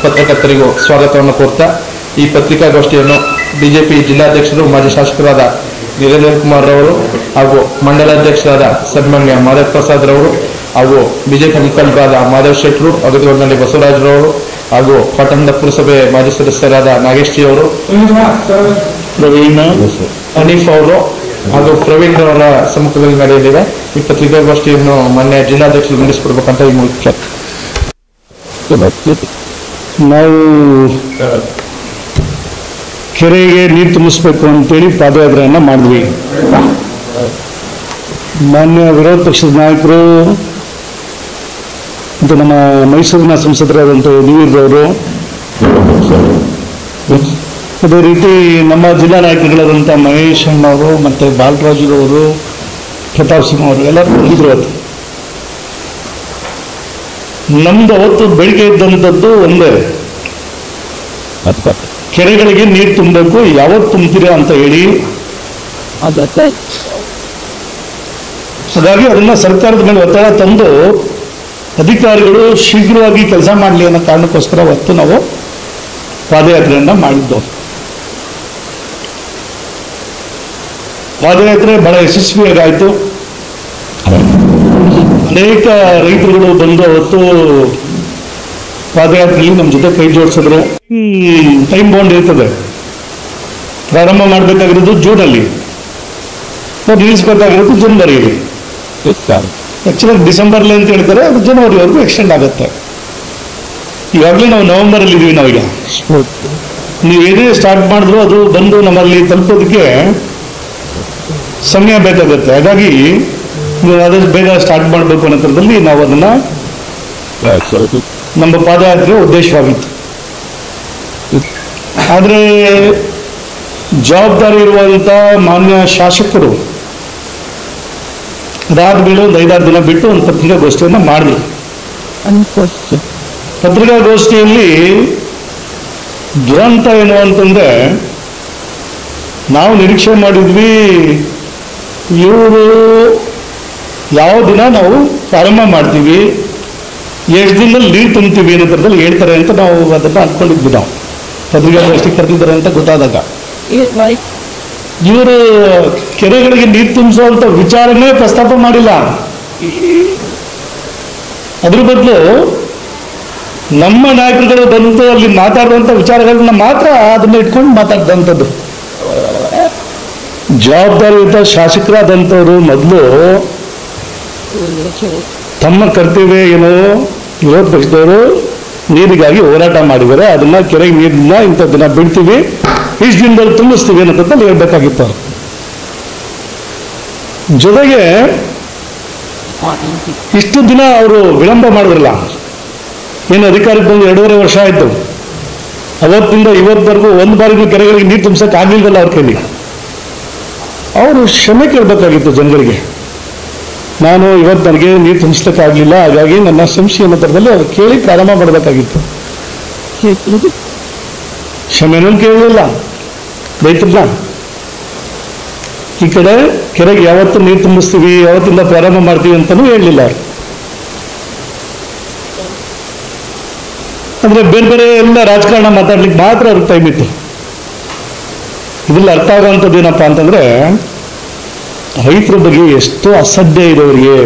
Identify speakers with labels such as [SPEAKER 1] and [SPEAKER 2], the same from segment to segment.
[SPEAKER 1] ಪತ್ರಕರ್ತರಿಗೂ ಸ್ವಾಗತವನ್ನು ಕೋರ್ತಾ ಈ ಪತ್ರಿಕಾಗೋಷ್ಠಿಯನ್ನು ಬಿಜೆಪಿ ಜಿಲ್ಲಾಧ್ಯಕ್ಷರು ಮಾಜಿ ಶಾಸಕರಾದ ನಿರೇಂದ್ರ ಕುಮಾರ್ ರವರು ಹಾಗೂ ಮಂಡಲಾಧ್ಯಕ್ಷರಾದ ಸನ್ಮಾನ್ಯ ಮಾಧವ್ ಪ್ರಸಾದ್ ರವರು ಹಾಗೂ ಬಿಜೆಪಿ ಮುಖಂಡರಾದ ಮಾಧವ್ ಶೆಟ್ಟರು, ಅಗದಿಗೊಂಡಲ್ಲಿ ಬಸವರಾಜರವರು ಹಾಗೂ ಪಟ್ಟಣದ ಪುರಸಭೆ ಮಾಜಿ ಸದಸ್ಯರಾದ ನಾಗೇಶ್ ಜಿ ಅವರು, ಪ್ರವೀಣ್, ಹನೀಫ್ ಅವರು ಹಾಗೂ ಪ್ರವೀಣ್ ಅವರ ಸಮ್ಮುಖದಲ್ಲಿ ನಡೆಯಲಿದೆ. ಈ ಪತ್ರಿಕಾಗೋಷ್ಠಿಯನ್ನು ಮಾನ್ಯ ಜಿಲ್ಲಾಧ್ಯಕ್ಷರು ನಡೆಸಿಕೊಡ್ಬೇಕಂತ ಈ ಮೂಲಕ
[SPEAKER 2] ನಾವು ಕೆರೆಗೆ ನೀರು ತುಂಬಿಸ್ಬೇಕು ಅಂತೇಳಿ ಪಾದಯಾತ್ರೆಯನ್ನು ಮಾಡಿದ್ವಿ. ಮಾನ್ಯ ವಿರೋಧ ಪಕ್ಷದ ನಾಯಕರು ಮತ್ತು ನಮ್ಮ ಮೈಸೂರಿನ ಸಂಸದರಾದಂಥ ಯದುವೀರವರು, ಅದೇ ರೀತಿ ನಮ್ಮ ಜಿಲ್ಲಾ ನಾಯಕರುಗಳಾದಂಥ ಮಹೇಶ್ ಅಣ್ಣವರು ಮತ್ತು ಬಾಲರಾಜುರವರು, ಪ್ರತಾಪ್ ಸಿಂಗ್ ಅವರು ಎಲ್ಲರೂ ಬಂದಿದ್ರು. ಅದು ನಮ್ದು ಅವತ್ತು ಬೆಳಿಗ್ಗೆ ಇದ್ದಂಥದ್ದು ಒಂದೇ, ಕೆರೆಗಳಿಗೆ ನೀರು ತುಂಬಬೇಕು, ಯಾವತ್ತು ತುಂಬ್ತೀರಾ ಅಂತ ಹೇಳಿ. ಹಾಗಾಗಿ ಅದನ್ನ ಸರ್ಕಾರದ ಮೇಲೆ ಒತ್ತಡ ತಂದು ಅಧಿಕಾರಿಗಳು ಶೀಘ್ರವಾಗಿ ಕೆಲಸ ಮಾಡಲಿ ಅನ್ನೋ ಕಾರಣಕ್ಕೋಸ್ಕರ ಅವತ್ತು ನಾವು ಪಾದಯಾತ್ರೆಯನ್ನ ಮಾಡಿದ್ದು. ಪಾದಯಾತ್ರೆ ಬಹಳ ಯಶಸ್ವಿಯಾಗಿ ಆಯಿತು. ಅನೇಕ ರೈತರುಗಳು ಬಂದು ಅವತ್ತು ಪಾದಯಾತ್ರೆಯಲ್ಲಿ ನಮ್ಮ ಜೊತೆ ಕೈ ಜೋಡಿಸಿದ್ರು. ಟೈಮ್ ಬೌಂಡ್ ಇರ್ತದೆ, ಪ್ರಾರಂಭ ಮಾಡಬೇಕಾಗಿರೋದು ಜೂನಲ್ಲಿ, ನಿಲ್ಲಿಸಬೇಕಾಗಿರೋದು ಜನವರಿಯಲ್ಲಿ. ಆಕ್ಚುಲಿ ಡಿಸೆಂಬರ್ಲಿ ಅಂತ ಹೇಳ್ತಾರೆ, ಅದು ಜನವರಿವರೆಗೂ ಎಕ್ಸ್ಟೆಂಡ್ ಆಗುತ್ತೆ. ಈಗಾಗಲೇ ನಾವು ನವೆಂಬರಲ್ಲಿ ಇದೀವಿ. ನಾವೀಗ ನೀವು ಏನೇ ಸ್ಟಾರ್ಟ್ ಮಾಡಿದ್ರು ಅದು ಬಂದು ನಮ್ಮಲ್ಲಿ ತಲುಪೋದಕ್ಕೆ ಸಮಯ ಬೇಕಾಗುತ್ತೆ. ಹಾಗಾಗಿ ನೀವು ಆದಷ್ಟು ಬೇಗ ಸ್ಟಾರ್ಟ್ ಮಾಡಬೇಕು ಅನ್ನೋ ಥರದಲ್ಲಿ ನಾವು ಅದನ್ನ ನಮ್ಮ ಪಾದಯಾತ್ರೆ ಉದ್ದೇಶವಾಗಿತ್ತು. ಆದರೆ ಜವಾಬ್ದಾರಿ ಇರುವಂಥ ಮಾನ್ಯ ಶಾಸಕರು ಅದಾದ ಮೇಲೆ ಒಂದು 5-6 ದಿನ ಬಿಟ್ಟು ಒಂದು ಪತ್ರಿಕಾಗೋಷ್ಠಿಯನ್ನು ಮಾಡಿದ್ರು. ಪತ್ರಿಕಾಗೋಷ್ಠಿಯಲ್ಲಿ ದುರಂತ ಏನು ಅಂತಂದ್ರೆ, ನಾವು ನಿರೀಕ್ಷೆ ಮಾಡಿದ್ವಿ ಇವರು ಯಾವ ದಿನ ನಾವು ಪ್ರಾರಂಭ ಮಾಡ್ತೀವಿ, ಎಷ್ಟು ದಿನದಲ್ಲಿ ನೀರು ತುಂಬ್ತೀವಿ ಅನ್ನೋ ಥರದಲ್ಲಿ ಹೇಳ್ತಾರೆ ಅಂತ ನಾವು ಅದನ್ನು ಅಂದ್ಕೊಂಡಿದ್ವಿ. ನಾವು ಪತ್ರಿಕಾಗೋಷ್ಠಿ ಕರೆದಿದ್ದಾರೆ ಅಂತ ಗೊತ್ತಾದಾಗ ಇವರು ಕೆರೆಗಳಿಗೆ ನೀರು ತುಂಬಿಸುವಂಥ ವಿಚಾರನೇ ಪ್ರಸ್ತಾಪ ಮಾಡಿಲ್ಲ. ಅದ್ರ ಬದಲು ನಮ್ಮ ನಾಯಕರುಗಳು ಬಂದು ಅಲ್ಲಿ ಮಾತಾಡುವಂಥ ವಿಚಾರಗಳನ್ನ ಮಾತ್ರ ಅದನ್ನ ಇಟ್ಕೊಂಡು ಮಾತಾಡಿದಂಥದ್ದು. ಜವಾಬ್ದಾರಿಯುತ ಶಾಸಕರಾದಂಥವ್ರು ಮೊದಲು ತಮ್ಮ ಕರ್ತವ್ಯ ಏನೋ ವಿರೋಧ ಪಕ್ಷದವರು ನೀರಿಗಾಗಿ ಹೋರಾಟ ಮಾಡಿದ್ದಾರೆ, ಅದನ್ನ ಕೆರೆಗೆ ನೀರನ್ನ ಇಂಥ ದಿನ ಬಿಡ್ತೀವಿ, ಇಷ್ಟು ದಿನದಲ್ಲಿ ತುಂಬಿಸ್ತೀವಿ ಅನ್ನೋದನ್ನ ಹೇಳ್ಬೇಕಾಗಿತ್ತು. ಜೊತೆಗೆ ಇಷ್ಟು ದಿನ ಅವರು ವಿಳಂಬ ಮಾಡಿದ್ರಲ್ಲ, ಏನು ಅಧಿಕಾರಕ್ಕೆ ಬಂದು 2.5 ವರ್ಷ ಆಯಿತು, ಅವತ್ತಿಂದ ಇವತ್ತವರೆಗೂ ಒಂದು ಬಾರಿಗೂ ಕೆರೆಗಳಿಗೆ ನೀರು ತುಂಬಿಸಕ್ಕೆ ಆಗ್ಲಿಲ್ವಲ್ಲ ಅವ್ರ ಕೈಲಿ. ಅವರು ಕ್ಷಮೆ ಕೇಳಬೇಕಾಗಿತ್ತು ಜನಗಳಿಗೆ. ನಾನು ಇವತ್ತು ನನಗೆ ನೀರು ತುಂಬಿಸ್ಲಿಕ್ಕಾಗಲಿಲ್ಲ, ಹಾಗಾಗಿ ನನ್ನ ಕ್ಷಮಿಸಿ ಅನ್ನೋ ಥರದಲ್ಲಿ ಅವ್ರು ಕೇಳಿ ಪ್ರಾರಂಭ ಮಾಡಬೇಕಾಗಿತ್ತು. ಕ್ಷಮೆನೂ ಕೇಳಲಿಲ್ಲ ರೈತರನ್ನ. ಈ ಕಡೆ ಕೆರೆಗೆ ಯಾವತ್ತು ನೀರು ತುಂಬಿಸ್ತೀವಿ, ಯಾವತ್ತಿಂದ ಪ್ರಾರಂಭ ಮಾಡ್ತೀವಿ ಅಂತಲೂ ಹೇಳಲಿಲ್ಲ ಅವರು. ಅಂದರೆ ಬೇರೆ ಬೇರೆ ಎಲ್ಲ ರಾಜಕಾರಣ ಮಾತಾಡ್ಲಿಕ್ಕೆ ಮಾತ್ರ ಅವ್ರಿಗೆ ಟೈಮ್ ಇತ್ತು. ಇದ್ರಲ್ಲಿ ಅರ್ಥ ಆಗುವಂಥದ್ದು ಏನಪ್ಪ ಅಂತಂದ್ರೆ, ರೈತರ ಬಗ್ಗೆ ಎಷ್ಟು ಅಸಡ್ಡೆ ಇದೆ ಅವರಿಗೆ,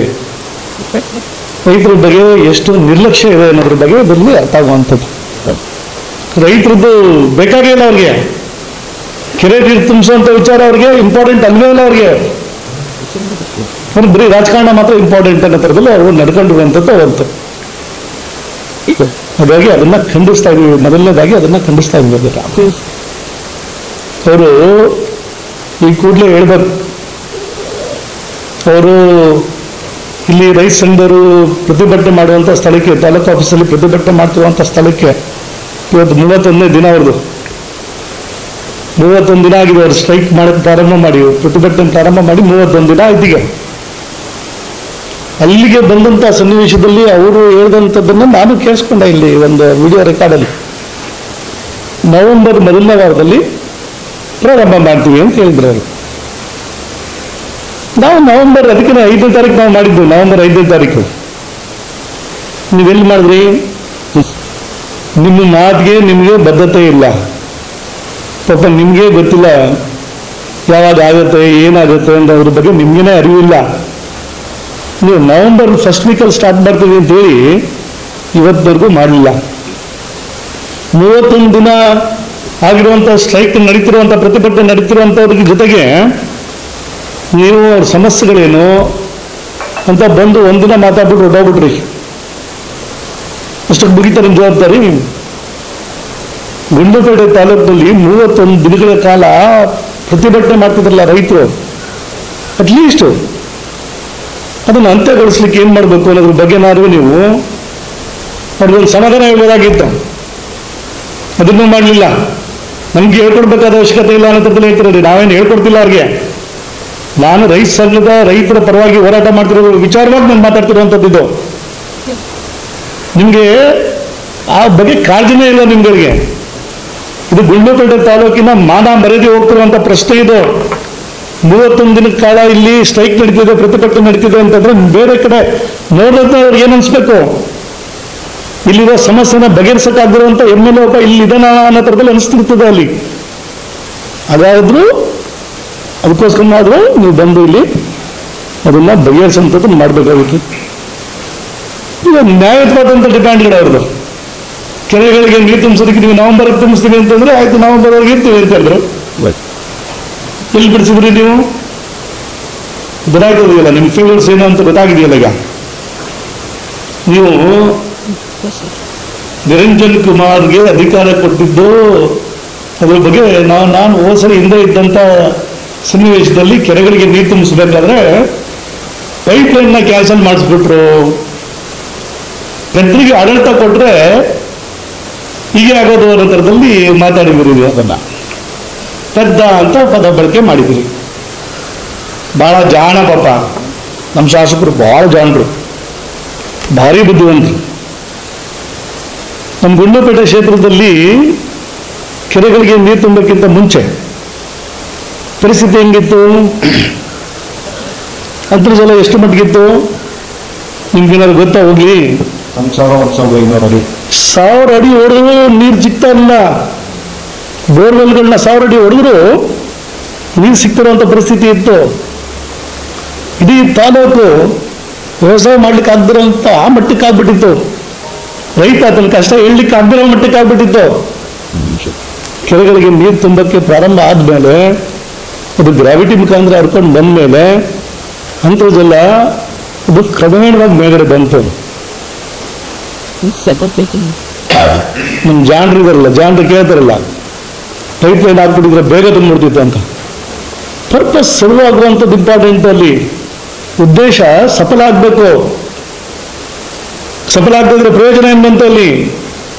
[SPEAKER 2] ರೈತರ ಬಗ್ಗೆ ಎಷ್ಟು ನಿರ್ಲಕ್ಷ್ಯ ಇದೆ ಅನ್ನೋದ್ರ ಬಗ್ಗೆ ಇದರಲ್ಲಿ ಅರ್ಥ ಆಗುವಂಥದ್ದು. ರೈತರದ್ದು ಬೇಕಾಗೇ ಇಲ್ಲ ಅವ್ರಿಗೆ, ಕೆರೆ ನೀರು ತುಂಬಿಸುವಂಥ ವಿಚಾರ ಅವ್ರಿಗೆ ಇಂಪಾರ್ಟೆಂಟ್ ಅಲ್ವೇ ಇಲ್ಲ ಅವ್ರಿಗೆ. ಬರೀ ರಾಜಕಾರಣ ಮಾತ್ರ ಇಂಪಾರ್ಟೆಂಟ್ ಅನ್ನೋ ಥರದಲ್ಲಿ ಅವರು ನಡ್ಕೊಂಡಿರುವಂಥದ್ದು ಅವತ್ತು. ಹಾಗಾಗಿ ಅದನ್ನ ಖಂಡಿಸ್ತಾ ಇದ್ವಿ. ಮೊದಲನೇದಾಗಿ ಅದನ್ನ ಖಂಡಿಸ್ತಾ ಇದ್ವಿ. ಅವರು ಈ ಕೂಡಲೇ ಹೇಳ್ಬೇಕು, ಅವರು ಇಲ್ಲಿ ರೈತ ಸಂಘದವರು ಪ್ರತಿಭಟನೆ ಮಾಡುವಂಥ ಸ್ಥಳಕ್ಕೆ, ತಾಲೂಕು ಆಫೀಸಲ್ಲಿ ಪ್ರತಿಭಟನೆ ಮಾಡ್ತಿರುವಂಥ ಸ್ಥಳಕ್ಕೆ ಇವತ್ತು 31ನೇ ದಿನ, ಅವ್ರದ್ದು 31 ದಿನ ಆಗಿದೆ. ಅವ್ರು ಸ್ಟ್ರೈಕ್ ಮಾಡೋಕ್ಕೆ ಪ್ರಾರಂಭ ಮಾಡಿ, ಪ್ರತಿಭಟನೆ ಪ್ರಾರಂಭ ಮಾಡಿ 31 ದಿನ ಆಯ್ತೀಗ. ಅಲ್ಲಿಗೆ ಬಂದಂಥ ಸನ್ನಿವೇಶದಲ್ಲಿ ಅವರು ಹೇಳಿದಂಥದ್ದನ್ನು ನಾನು ಕೇಳಿಸ್ಕೊಂಡೆ ಇಲ್ಲಿ ಒಂದು ವಿಡಿಯೋ ರೆಕಾರ್ಡಲ್ಲಿ. ನವೆಂಬರ್ 1ನೇ ವಾರದಲ್ಲಿ ಪ್ರಾರಂಭ ಮಾಡ್ತೀವಿ ಅಂತ ಹೇಳಿದ್ರು ಅವರು. ನಾವು ನವೆಂಬರ್, ಅದಕ್ಕೆ 5ನೇ ತಾರೀಕು ನಾವು ಮಾಡಿದ್ವಿ, ನವೆಂಬರ್ 5ನೇ ತಾರೀಕು. ನೀವೆಲ್ಲಿ ಮಾಡಿದ್ರಿ? ನಿಮ್ಮ ಮಾತಿಗೆ ನಿಮಗೆ ಬದ್ಧತೆ ಇಲ್ಲ. ಪಾಪ ನಿಮಗೆ ಗೊತ್ತಿಲ್ಲ ಯಾವಾಗ ಆಗುತ್ತೆ ಏನಾಗುತ್ತೆ ಅಂತ ಅದ್ರ ಬಗ್ಗೆ ನಿಮ್ಗೇನೆ ಅರಿವಿಲ್ಲ. ನೀವು ನವೆಂಬರ್ ಫಸ್ಟ್ ವೀಕಲ್ಲಿ ಸ್ಟಾರ್ಟ್ ಮಾಡ್ತೀವಿ ಅಂತೇಳಿ ಇವತ್ತವರೆಗೂ ಮಾಡಲಿಲ್ಲ. 31 ದಿನ ಆಗಿರುವಂಥ ಸ್ಟ್ರೈಕ್ ನಡೀತಿರುವಂಥ ಪ್ರತಿಭಟನೆ ನಡೀತಿರುವಂಥವ್ರಿಗೆ ಜೊತೆಗೆ ನೀವು ಅವ್ರ ಸಮಸ್ಯೆಗಳೇನು ಅಂತ ಬಂದು ಒಂದಿನ ಮಾತಾಡ್ಬಿಟ್ಟು ಹೊರಟೋಗ್ಬಿಟ್ರಿ. ಅಷ್ಟಕ್ಕೆ ಮುಗಿತಾರೆ ನಿಮ್ಮ ಜವಾಬ್ದಾರಿ. ಗುಂಡ್ಲುಪೇಟೆ ತಾಲೂಕಿನಲ್ಲಿ 31 ದಿನಗಳ ಕಾಲ ಪ್ರತಿಭಟನೆ ಮಾಡ್ತಿದ್ರಲ್ಲ ರೈತರು, ಅಟ್ಲೀಸ್ಟ್ ಅದನ್ನು ಅಂತ್ಯಗೊಳಿಸ್ಲಿಕ್ಕೆ ಏನು ಮಾಡಬೇಕು ಅನ್ನೋದ್ರ ಬಗ್ಗೆನಾದ್ರೂ ನೀವು ಅವ್ರಿಗೊಂದು ಸಮಾಧಾನ ಹೇಳ್ಬೋದಾಗಿತ್ತು. ಅದನ್ನೂ ಮಾಡಲಿಲ್ಲ. ನಮ್ಗೆ ಹೇಳ್ಕೊಡ್ಬೇಕಾದ ಅವಶ್ಯಕತೆ ಇಲ್ಲ ಅನ್ನೋದ್ರಲ್ಲಿ ಹೇಳ್ತಿರೋದು. ನಾವೇನು ಹೇಳ್ಕೊಡ್ತಿಲ್ಲ ಅವ್ರಿಗೆ. ನಾನು ರೈತ ಸಂಘದ ರೈತರ ಪರವಾಗಿ ಹೋರಾಟ ಮಾಡ್ತಿರೋದು ವಿಚಾರವಾಗಿ ನಾನು ಮಾತಾಡ್ತಿರುವಂಥದ್ದು. ಇದು ನಿಮಗೆ ಆ ಬಗ್ಗೆ ಕಾಳಜಿನೇ ಇಲ್ಲ ನಿಮ್ಗಳಿಗೆ. ಇದು ಗುಂಡ್ಲುಪೇಟೆ ತಾಲೂಕಿನ ಮಾನ ಮರ್ಯಾದೆ ಹೋಗ್ತಿರುವಂಥ ಪ್ರಶ್ನೆ ಇದು. 31 ದಿನದ ಕಾಲ ಇಲ್ಲಿ ಸ್ಟ್ರೈಕ್ ನಡೀತಿದೆ, ಪ್ರತಿಭಟನೆ ನಡೀತಿದೆ ಅಂತಂದ್ರೆ ಬೇರೆ ಕಡೆ ನೋಡೋದು ಅವ್ರಿಗೆ ಏನು ಅನ್ಸ್ಬೇಕು? ಇಲ್ಲಿರೋ ಸಮಸ್ಯೆನ ಬಗೆಹರಿಸಕ್ಕಾಗಿರುವಂಥ MLA ಒಬ್ಬ ಇಲ್ಲಿ ಇದನ್ನ ಅನ್ನೋ ಥರದಲ್ಲಿ ಅನಿಸ್ತಿರ್ತದೆ ಅಲ್ಲಿ. ಅದಾದ್ರೂ ಅದಕ್ಕೋಸ್ಕರನಾದ್ರೂ ನೀವು ಬಂದು ಇಲ್ಲಿ ಅದನ್ನ ಬಗೆಹರಿಸುವಂಥದ್ದು ಮಾಡಬೇಕಾಗಿತ್ತು. ಈಗ ನ್ಯಾಯಯುತವಾದಂಥ ಡಿಮ್ಯಾಂಡ್ಗಳು ಅವ್ರದ್ದು. ಕೆರೆಗಳಿಗೆ ನೀರು ತುಂಬಿಸೋದಕ್ಕೆ ನೀವು ನವೆಂಬರ್ಗೆ ತುಂಬಿಸ್ತೀವಿ ಅಂತಂದ್ರೆ ಆಯ್ತು, ನವೆಂಬರ್ವರೆಗೆ ಇರ್ತೀವಿ ಅಂತಂದ್ರು. ಎಲ್ಲಿ ಬಿಡಿಸಿದ್ರಿ ನೀವು? ಗೊತ್ತಾಗ್ತದೆಯಲ್ಲ ನಿಮ್ಮ ಫೇವರ್ಸ್ ಏನು ಅಂತ ಗೊತ್ತಾಗಿದೆಯಲ್ಲ. ಈಗ ನೀವು ನಿರಂಜನ್ ಕುಮಾರ್ಗೆ ಅಧಿಕಾರ ಕೊಟ್ಟಿದ್ದು ಅದ್ರ ಬಗ್ಗೆ ನಾನು ಹೋದ್ಸರಿ ಹಿಂದೆ ಇದ್ದಂಥ ಸನ್ನಿವೇಶದಲ್ಲಿ ಕೆರೆಗಳಿಗೆ ನೀರು ತುಂಬಿಸ್ಬೇಕಾದ್ರೆ ಪೈಪ್ಲೈನ್ನ ಕ್ಯಾನ್ಸಲ್ ಮಾಡಿಸ್ಬಿಟ್ರು. ಜನರಿಗೆ ಆಡಳಿತ ಕೊಟ್ರೆ ಹೀಗೆ ಆಗೋದು ಅನ್ನೋ ಥರದಲ್ಲಿ ಮಾತಾಡಿದ್ರಿ. ಅದನ್ನ ಪೆದ್ದ ಅಂತ ಪದ ಬಳಕೆ ಮಾಡಿದ್ರಿ. ಬಹಳ ಜಾಣ ಪಾಪ ನಮ್ಮ ಶಾಸಕರು, ಬಹಳ ಜಾಣರು, ಭಾರಿ ಬುದ್ಧಿವಂತರು. ನಮ್ಮ ಗುಂಡ್ಲುಪೇಟೆ ಕ್ಷೇತ್ರದಲ್ಲಿ ಕೆರೆಗಳಿಗೆ ನೀರು ತುಂಬಕ್ಕಿಂತ ಮುಂಚೆ ಪರಿಸ್ಥಿತಿ ಹೆಂಗಿತ್ತು? ಅಂತರ್ಜಲ ಎಷ್ಟು ಮಟ್ಟಿಗಿತ್ತು ನಿಮ್ಗೇನಾದ್ರು ಗೊತ್ತಾ? ಹೋಗ್ಲಿ, 1000 ಅಡಿ ಹೊಡೆದ್ರು ನೀರು ಸಿಗ್ತಾ ಇಲ್ಲ. ಬೋರ್ವೆಲ್ಗಳನ್ನ 1000 ಅಡಿ ಹೊಡೆದ್ರು ನೀರು ಸಿಗ್ತಿರುವಂಥ ಪರಿಸ್ಥಿತಿ ಇತ್ತು. ಇಡೀ ತಾಲೂಕು ವ್ಯವಸಾಯ ಮಾಡ್ಲಿಕ್ಕೆ ಆಗದಿರೋಂಥ ಆ ಮಟ್ಟಕ್ಕೆ ಆಗ್ಬಿಟ್ಟಿತ್ತು. ರೈತ ಅದನ್ನ ಕಷ್ಟ ಹೇಳಲಿಕ್ಕೆ ಆಗದಿರೋ ಮಟ್ಟಕ್ಕೆ ಆಗ್ಬಿಟ್ಟಿತ್ತು. ಕೆರೆಗಳಿಗೆ ನೀರು ತುಂಬಕ್ಕೆ ಪ್ರಾರಂಭ ಆದ್ಮೇಲೆ ಅದು ಗ್ರಾವಿಟಿ ಮುಖಾಂತರ ಹರ್ಕೊಂಡು ಬಂದ್ಮೇಲೆ ಅಂತರ್ಜಲ ಅದು ಕ್ರಮೇಣವಾಗಿ ಮೇಲ್ಗಡೆ ಬಂತು. ನಮ್ಮ ಜಾಣರು ಇದಾರಲ್ಲ, ಜಾಣರು ಕೇಳ್ತಾರಲ್ಲ, ಪೈಪ್ ಲೈನ್ ಹಾಕ್ಬಿಟ್ಟಿದ್ರೆ ಬೇಗ ತುಂಬಿಡ್ತಿತ್ತು ಅಂತ. ಪರ್ಪಸ್ ಸರ್ವ್ ಆಗುವಂಥದ್ದು ಇಂಪಾರ್ಟೆಂಟ್. ಅಲ್ಲಿ ಉದ್ದೇಶ ಸಫಲ ಆಗಬೇಕು. ಸಫಲ ಆಗದಿದ್ರೆ ಪ್ರಯೋಜನ ಏನು ಬಂತು? ಅಲ್ಲಿ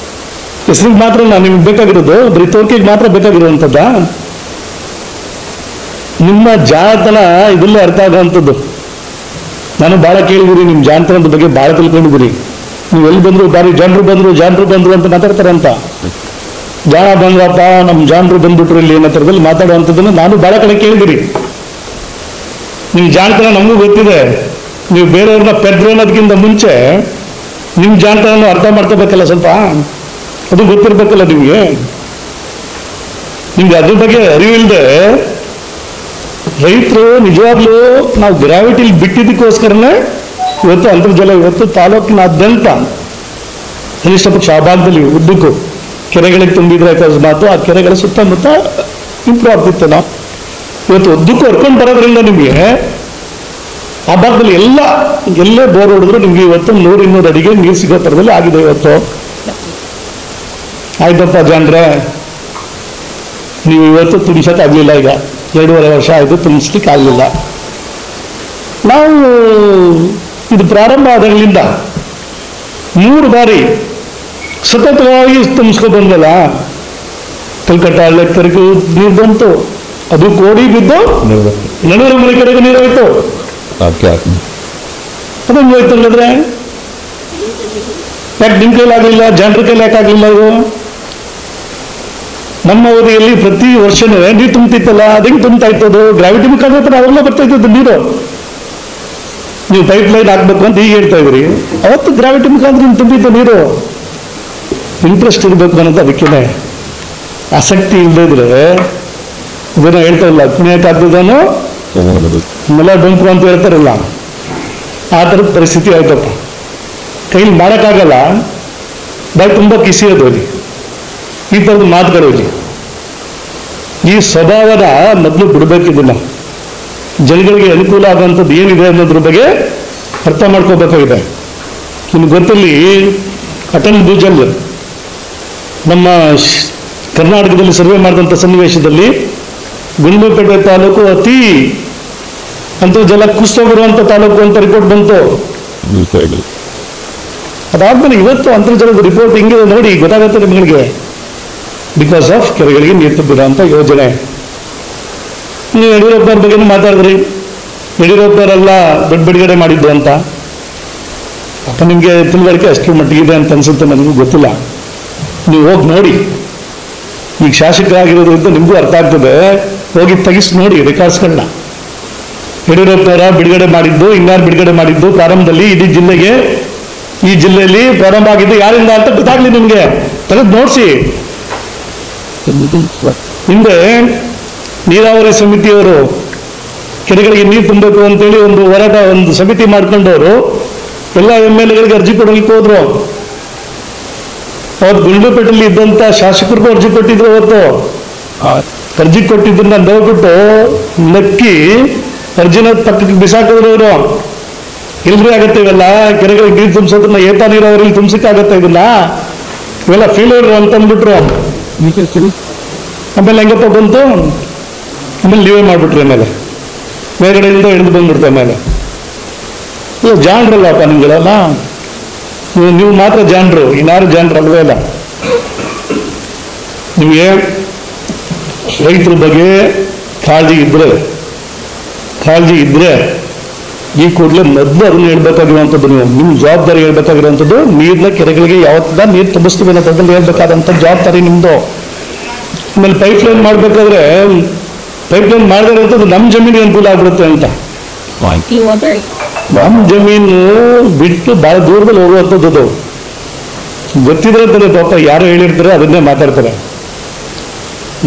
[SPEAKER 2] ಹೆಸರಿಗೆ ಮಾತ್ರ ನಿಮ್ಗೆ ಬೇಕಾಗಿರೋದು, ಬರೀ ತೋರ್ಕೆಗೆ ಮಾತ್ರ ಬೇಕಾಗಿರುವಂಥದ್ದ? ನಿಮ್ಮ ಜಾಣತನ ಇದಲ್ಲೇ ಅರ್ಥ ಆಗುವಂಥದ್ದು. ನಾನು ಭಾಳ ಕೇಳಿದಿರಿ, ನಿಮ್ಮ ಜಾಣತನದ ಬಗ್ಗೆ ಭಾಳ ತಿಳ್ಕೊಂಡಿದ್ದೀರಿ. ನೀವು ಎಲ್ಲಿ ಬಂದ್ರು ಬಾರಿ ಜನರು ಬಂದ್ರು ಅಂತ ಮಾತಾಡ್ತಾರಂತ. ಜಾಣ ಬಂದ್ರಪ್ಪ, ನಮ್ಮ ಜಾಣರು ಬಂದ್ಬಿಟ್ರು ಇಲ್ಲಿ ಅನ್ನೋ ಥರದಲ್ಲಿ ಮಾತಾಡುವಂಥದ್ದನ್ನು ನಾನು ಭಾಳ ಕಡೆ ಕೇಳಿದಿರಿ. ನಿಮ್ಮ ಜಾಣತನ ನಮಗೂ ಗೊತ್ತಿದೆ. ನೀವು ಬೇರೆಯವ್ರನ್ನ ಪೆದ್ರು ಅನ್ನೋದಕ್ಕಿಂತ ಮುಂಚೆ ನಿಮ್ಮ ಜಾಣತನ ಅರ್ಥ ಮಾಡ್ಕೋಬೇಕಲ್ಲ, ಸ್ವಲ್ಪ ಅದು ಗೊತ್ತಿರ್ಬೇಕಲ್ಲ ನಿಮಗೆ. ನಿಮ್ಗೆ ಅದ್ರ ಬಗ್ಗೆ ಅರಿವಿಲ್ಲದೆ ರೈತರು ನಿಜವಾಗ್ಲೂ ನಾವು ಗ್ರಾವಿಟಿಲಿ ಬಿಟ್ಟಿದ್ದಕ್ಕೋಸ್ಕರನೇ ಇವತ್ತು ಅಂತರ್ಜಲ ಇವತ್ತು ತಾಲೂಕಿನಾದ್ಯಂತ ಕನಿಷ್ಠ ಪಕ್ಷ ಆ ಭಾಗದಲ್ಲಿ ಉದ್ದಕ್ಕೂ ಕೆರೆಗಳಿಗೆ ತುಂಬಿದ್ರೆ ಅಕಸ್ಮಾತ್ ಆ ಕೆರೆಗಳ ಸುತ್ತಮುತ್ತ ಇಂಪ್ರೂವ್ ಆಗ್ತಿತ್ತು. ನಾವು ಇವತ್ತು ಉದ್ದಕ್ಕೂ ಹೊರ್ಕೊಂಡು ಬರೋದ್ರಿಂದ ನಿಮಗೆ ಆ ಭಾಗದಲ್ಲಿ ಎಲ್ಲೇ ಬೋರ್ ಹೊಡೆದ್ರು ನಿಮ್ಗೆ ಇವತ್ತು 100-200 ಅಡಿಗೆ ನೀರು ಸಿಗೋ ಥರದಲ್ಲಿ ಆಗಿದೆ ಇವತ್ತು. ಆಯ್ತಪ್ಪ ಜನರೇ, ನೀವು ಇವತ್ತು ತುಂಬಿಸೋಕ್ಕಾಗಲಿಲ್ಲ. ಈಗ 2.5 ವರ್ಷ ಆಯಿತು, ತುಂಬಿಸ್ಲಿಕ್ಕೆ ಆಗಲಿಲ್ಲ. ನಾವು ಇದು ಪ್ರಾರಂಭ ಆದಾಗಲಿಂದ 3 ಬಾರಿ ಸತತವಾಗಿ ತುಂಬಿಸ್ಕೊ ಬಂದಲ್ಲ. ಕಲ್ಕಟ್ಟ ಹಳ್ಳಕ್ಕೆ ನೀರು ಬಂತು, ಅದು ಕೋಡಿ ಬಿದ್ದು ನಡುವರ ಮನೆ ಕಡೆಗೆ ನೀರು ಹೋಯ್ತು. ಅದನ್ನು ಹೋಯ್ತು ಹೇಳಿದ್ರೆ ಯಾಕೆ ನಿಮ್ಮ ಕೈಲಾಗಲಿಲ್ಲ? ಜನರ ಕೈಲಿ ಯಾಕಾಗಲಿಲ್ಲ? ಇದು ನಮ್ಮ ಅವಧಿಯಲ್ಲಿ ಪ್ರತಿ ವರ್ಷನೂ ನೀರು ತುಂಬ್ತಿತ್ತಲ್ಲ, ಅದಂಗೆ ತುಂಬ್ತಾ ಇತ್ತದು. ಗ್ರಾವಿಟಿ ಮುಖಾಂತರ ಅವೆಲ್ಲ ಬರ್ತಾ ಇದ್ದದ್ದು ನೀರು. ನೀವು ಪೈಪ್ ಲೈನ್ ಹಾಕ್ಬೇಕು ಅಂತ ಈಗ ಹೇಳ್ತಾ ಇದ್ರಿ. ಅವತ್ತು ಗ್ರಾವಿಟಿ ಮುಖಾಂತರ ತುಂಬಿತ್ತು ನೀರು. ಇಂಟ್ರೆಸ್ಟ್ ಇರಬೇಕು ಅನ್ನೋದು. ಅದಕ್ಕೇನೆ ಆಸಕ್ತಿ ಇಲ್ಲದಿದ್ರೆ ಇದನ್ನ ಹೇಳ್ತಾರಲ್ಲ, ಕುಣಿಯಕ್ಕಾಗ್ತದನೋ ನೆಲ ಡೊಂಕು ಅಂತ ಹೇಳ್ತಾರಲ್ಲ, ಆ ಥರದ ಪರಿಸ್ಥಿತಿ ಆಯ್ತಪ್ಪ. ಕೈಲಿ ಮಾಡೋಕ್ಕಾಗಲ್ಲ, ಬಾಯಿ ತುಂಬ ಕಿಸಿಯೋದು ಅಲ್ಲಿ, ಈ ಥರದ ಮಾತುಗಳು ಇಲ್ಲಿ. ಈ ಸ್ವಭಾವದ ಮೊದಲು ಬಿಡಬೇಕಿದ್ದಿಲ್ಲ. ಜನಗಳಿಗೆ ಅನುಕೂಲ ಆಗುವಂಥದ್ದು ಏನಿದೆ ಅನ್ನೋದ್ರ ಬಗ್ಗೆ ಅರ್ಥ ಮಾಡ್ಕೋಬೇಕಾಗಿದೆ. ನಿಮ್ಗೆ ಗೊತ್ತಿರಲಿ, ಅಟಲ್ ಭೂಜಲ್ ನಮ್ಮ ಕರ್ನಾಟಕದಲ್ಲಿ ಸರ್ವೆ ಮಾಡಿದಂಥ ಸನ್ನಿವೇಶದಲ್ಲಿ ಗುಂಡ್ಲುಪೇಟೆ ತಾಲೂಕು ಅತಿ ಅಂತರ್ಜಲ ಕುಸಿತೋಗಿರುವಂಥ ತಾಲೂಕು ಅಂತ ರಿಪೋರ್ಟ್ ಬಂತು. ಅದಾದ್ಮೇಲೆ ಇವತ್ತು ಅಂತರ್ಜಲದ ರಿಪೋರ್ಟ್ ಹಿಂಗಿದೆ ನೋಡಿ, ಗೊತ್ತಾಗುತ್ತೆ ನಿಮಗೆ. ಬಿಕಾಸ್ ಆಫ್ ಕೆರೆಗಳಿಗೆ ನೀರು ತುಂಬಿರುವಂಥ ಯೋಜನೆ. ನೀವು ಯಡಿಯೂರಪ್ಪನವ್ರ ಬಗ್ಗೆನೂ ಮಾತಾಡಿದ್ರಿ, ಯಡಿಯೂರಪ್ಪನವರೆಲ್ಲ ದುಡ್ಡು ಬಿಡುಗಡೆ ಮಾಡಿದ್ದು ಅಂತ. ಅಪ್ಪ ನಿಮಗೆ ತಿಳುವಳಿಕೆ ಅಷ್ಟರ ಮಟ್ಟಿಗಿದೆ ಅಂತ ಅನ್ಸುತ್ತೆ, ನನಗೂ ಗೊತ್ತಿಲ್ಲ. ನೀವು ಹೋಗಿ ನೋಡಿ, ಈಗ ಶಾಸಕರಾಗಿರೋದ್ರಿಂದ ನಿಮಗೂ ಅರ್ಥ ಆಗ್ತದೆ. ಹೋಗಿ ತೆಗಿಸಿ ನೋಡಿ ರೆಕಾರ್ಡ್ಸ್ಗಳನ್ನ. ಯಡಿಯೂರಪ್ಪನವರ ಬಿಡುಗಡೆ ಮಾಡಿದ್ದು, ಇನ್ನಾರು ಬಿಡುಗಡೆ ಮಾಡಿದ್ದು ಪ್ರಾರಂಭದಲ್ಲಿ ಇಡೀ ಜಿಲ್ಲೆಗೆ, ಈ ಜಿಲ್ಲೆಯಲ್ಲಿ ಪ್ರಾರಂಭ ಆಗಿದ್ದು ಯಾರಿಂದ ಅಂತ ಗೊತ್ತಾಗ್ಲಿ ನಿಮಗೆ. ತೆಗೆದು ನೋಡಿಸಿ. ಹಿಂದೆ ನೀರಾವರಿ ಸಮಿತಿಯವರು ಕೆರೆಗಳಿಗೆ ನೀರು ತುಂಬಬೇಕು ಅಂತೇಳಿ ಒಂದು ಹೋರಾಟ, ಒಂದು ಸಮಿತಿ ಮಾಡ್ಕೊಂಡವರು ಎಲ್ಲ MLAಗಳಿಗೆ ಅರ್ಜಿ ಕೊಡಲಿಕ್ಕೆ ಹೋದ್ರು. ಅವ್ರು ಗುಂಡ್ಲುಪೇಟೆಯಲ್ಲಿ ಇದ್ದಂಥ ಶಾಸಕರಿಗೂ ಅರ್ಜಿ ಕೊಟ್ಟಿದ್ರು. ಅವತ್ತು ಅರ್ಜಿ ಕೊಟ್ಟಿದ್ದನ್ನ ನೋಡ್ಬಿಟ್ಟು ನಕ್ಕಿ ಅರ್ಜಿನ ಪಕ್ಕಕ್ಕೆ ಬಿಸಾಕಿದ್ರು ಅವರು. ಎಲ್ರಿ ಆಗತ್ತೆ ಇವೆಲ್ಲ ಕೆರೆಗಳಿಗೆ ನೀರು ತುಂಬಿಸೋದನ್ನ ಏತ ನೀರಾವರಿಯಲ್ಲಿ ತುಂಬಿಸಕ್ಕಾಗತ್ತೆ ಇದನ್ನ, ಇವೆಲ್ಲ ಫೇಲ್ಯೂರ್ ಅಂತ ಅಂದ್ಬಿಟ್ರು. ಆಮೇಲೆ ಹೆಂಗಪ್ಪ ಬಂತು, ಆಮೇಲೆ ನೀವೇ ಮಾಡ್ಬಿಟ್ರಿ. ಆಮೇಲೆ ಮೇಲ್ಗಡೆಯಿಂದ ಹಿಡಿದು ಬಂದ್ಬಿಡ್ತು. ಆಮೇಲೆ ಜಾಣ್ರಲ್ಲಪ್ಪ ನಿಮ್ಗಳೆಲ್ಲ, ನೀವು ಮಾತ್ರ ಜಾಣ್ರು, ಇನ್ನಾರು ಜಾಣ್ರು ಅಲ್ವೇ ಇಲ್ಲ. ನಿಮಗೆ ರೈತರ ಬಗ್ಗೆ ಕಾಳಜಿ ಇದ್ರೆ ಈ ಕೂಡಲೇ ಮೊದಲು ಅದನ್ನ ಹೇಳ್ಬೇಕಾಗಿರುವಂಥದ್ದು, ನೀವು ನಿಮ್ಮ ಜವಾಬ್ದಾರಿ ಹೇಳ್ಬೇಕಾಗಿರುವಂಥದ್ದು, ನೀರನ್ನ ಕೆರೆಗಳಿಗೆ ಯಾವತ್ತಿಂದ ನೀರು ತುಂಬಿಸ್ತೀವಿ ಅನ್ನೋದ್ರಲ್ಲಿ ಹೇಳ್ಬೇಕಾದಂಥ ಜವಾಬ್ದಾರಿ ನಿಮ್ಮದು. ಆಮೇಲೆ ಪೈಪ್ಲೈನ್ ಮಾಡಬೇಕಾದ್ರೆ ಪೈಪ್ಲೈನ್ ಮಾಡಿದ್ರೆ ನಮ್ಮ ಜಮೀನಿಗೆ ಅನುಕೂಲ ಆಗ್ಬಿಡುತ್ತೆ ಅಂತ. ನಮ್ಮ ಜಮೀನು ಬಿಟ್ಟು ಭಾಳ ದೂರದಲ್ಲಿ ಹೋಗುವಂಥದ್ದು ಗೊತ್ತಿದ್ರೆ ಅಂತಾರೆ ಪಾಪ, ಯಾರು ಹೇಳಿರ್ತಾರೆ ಅದನ್ನೇ ಮಾತಾಡ್ತಾರೆ.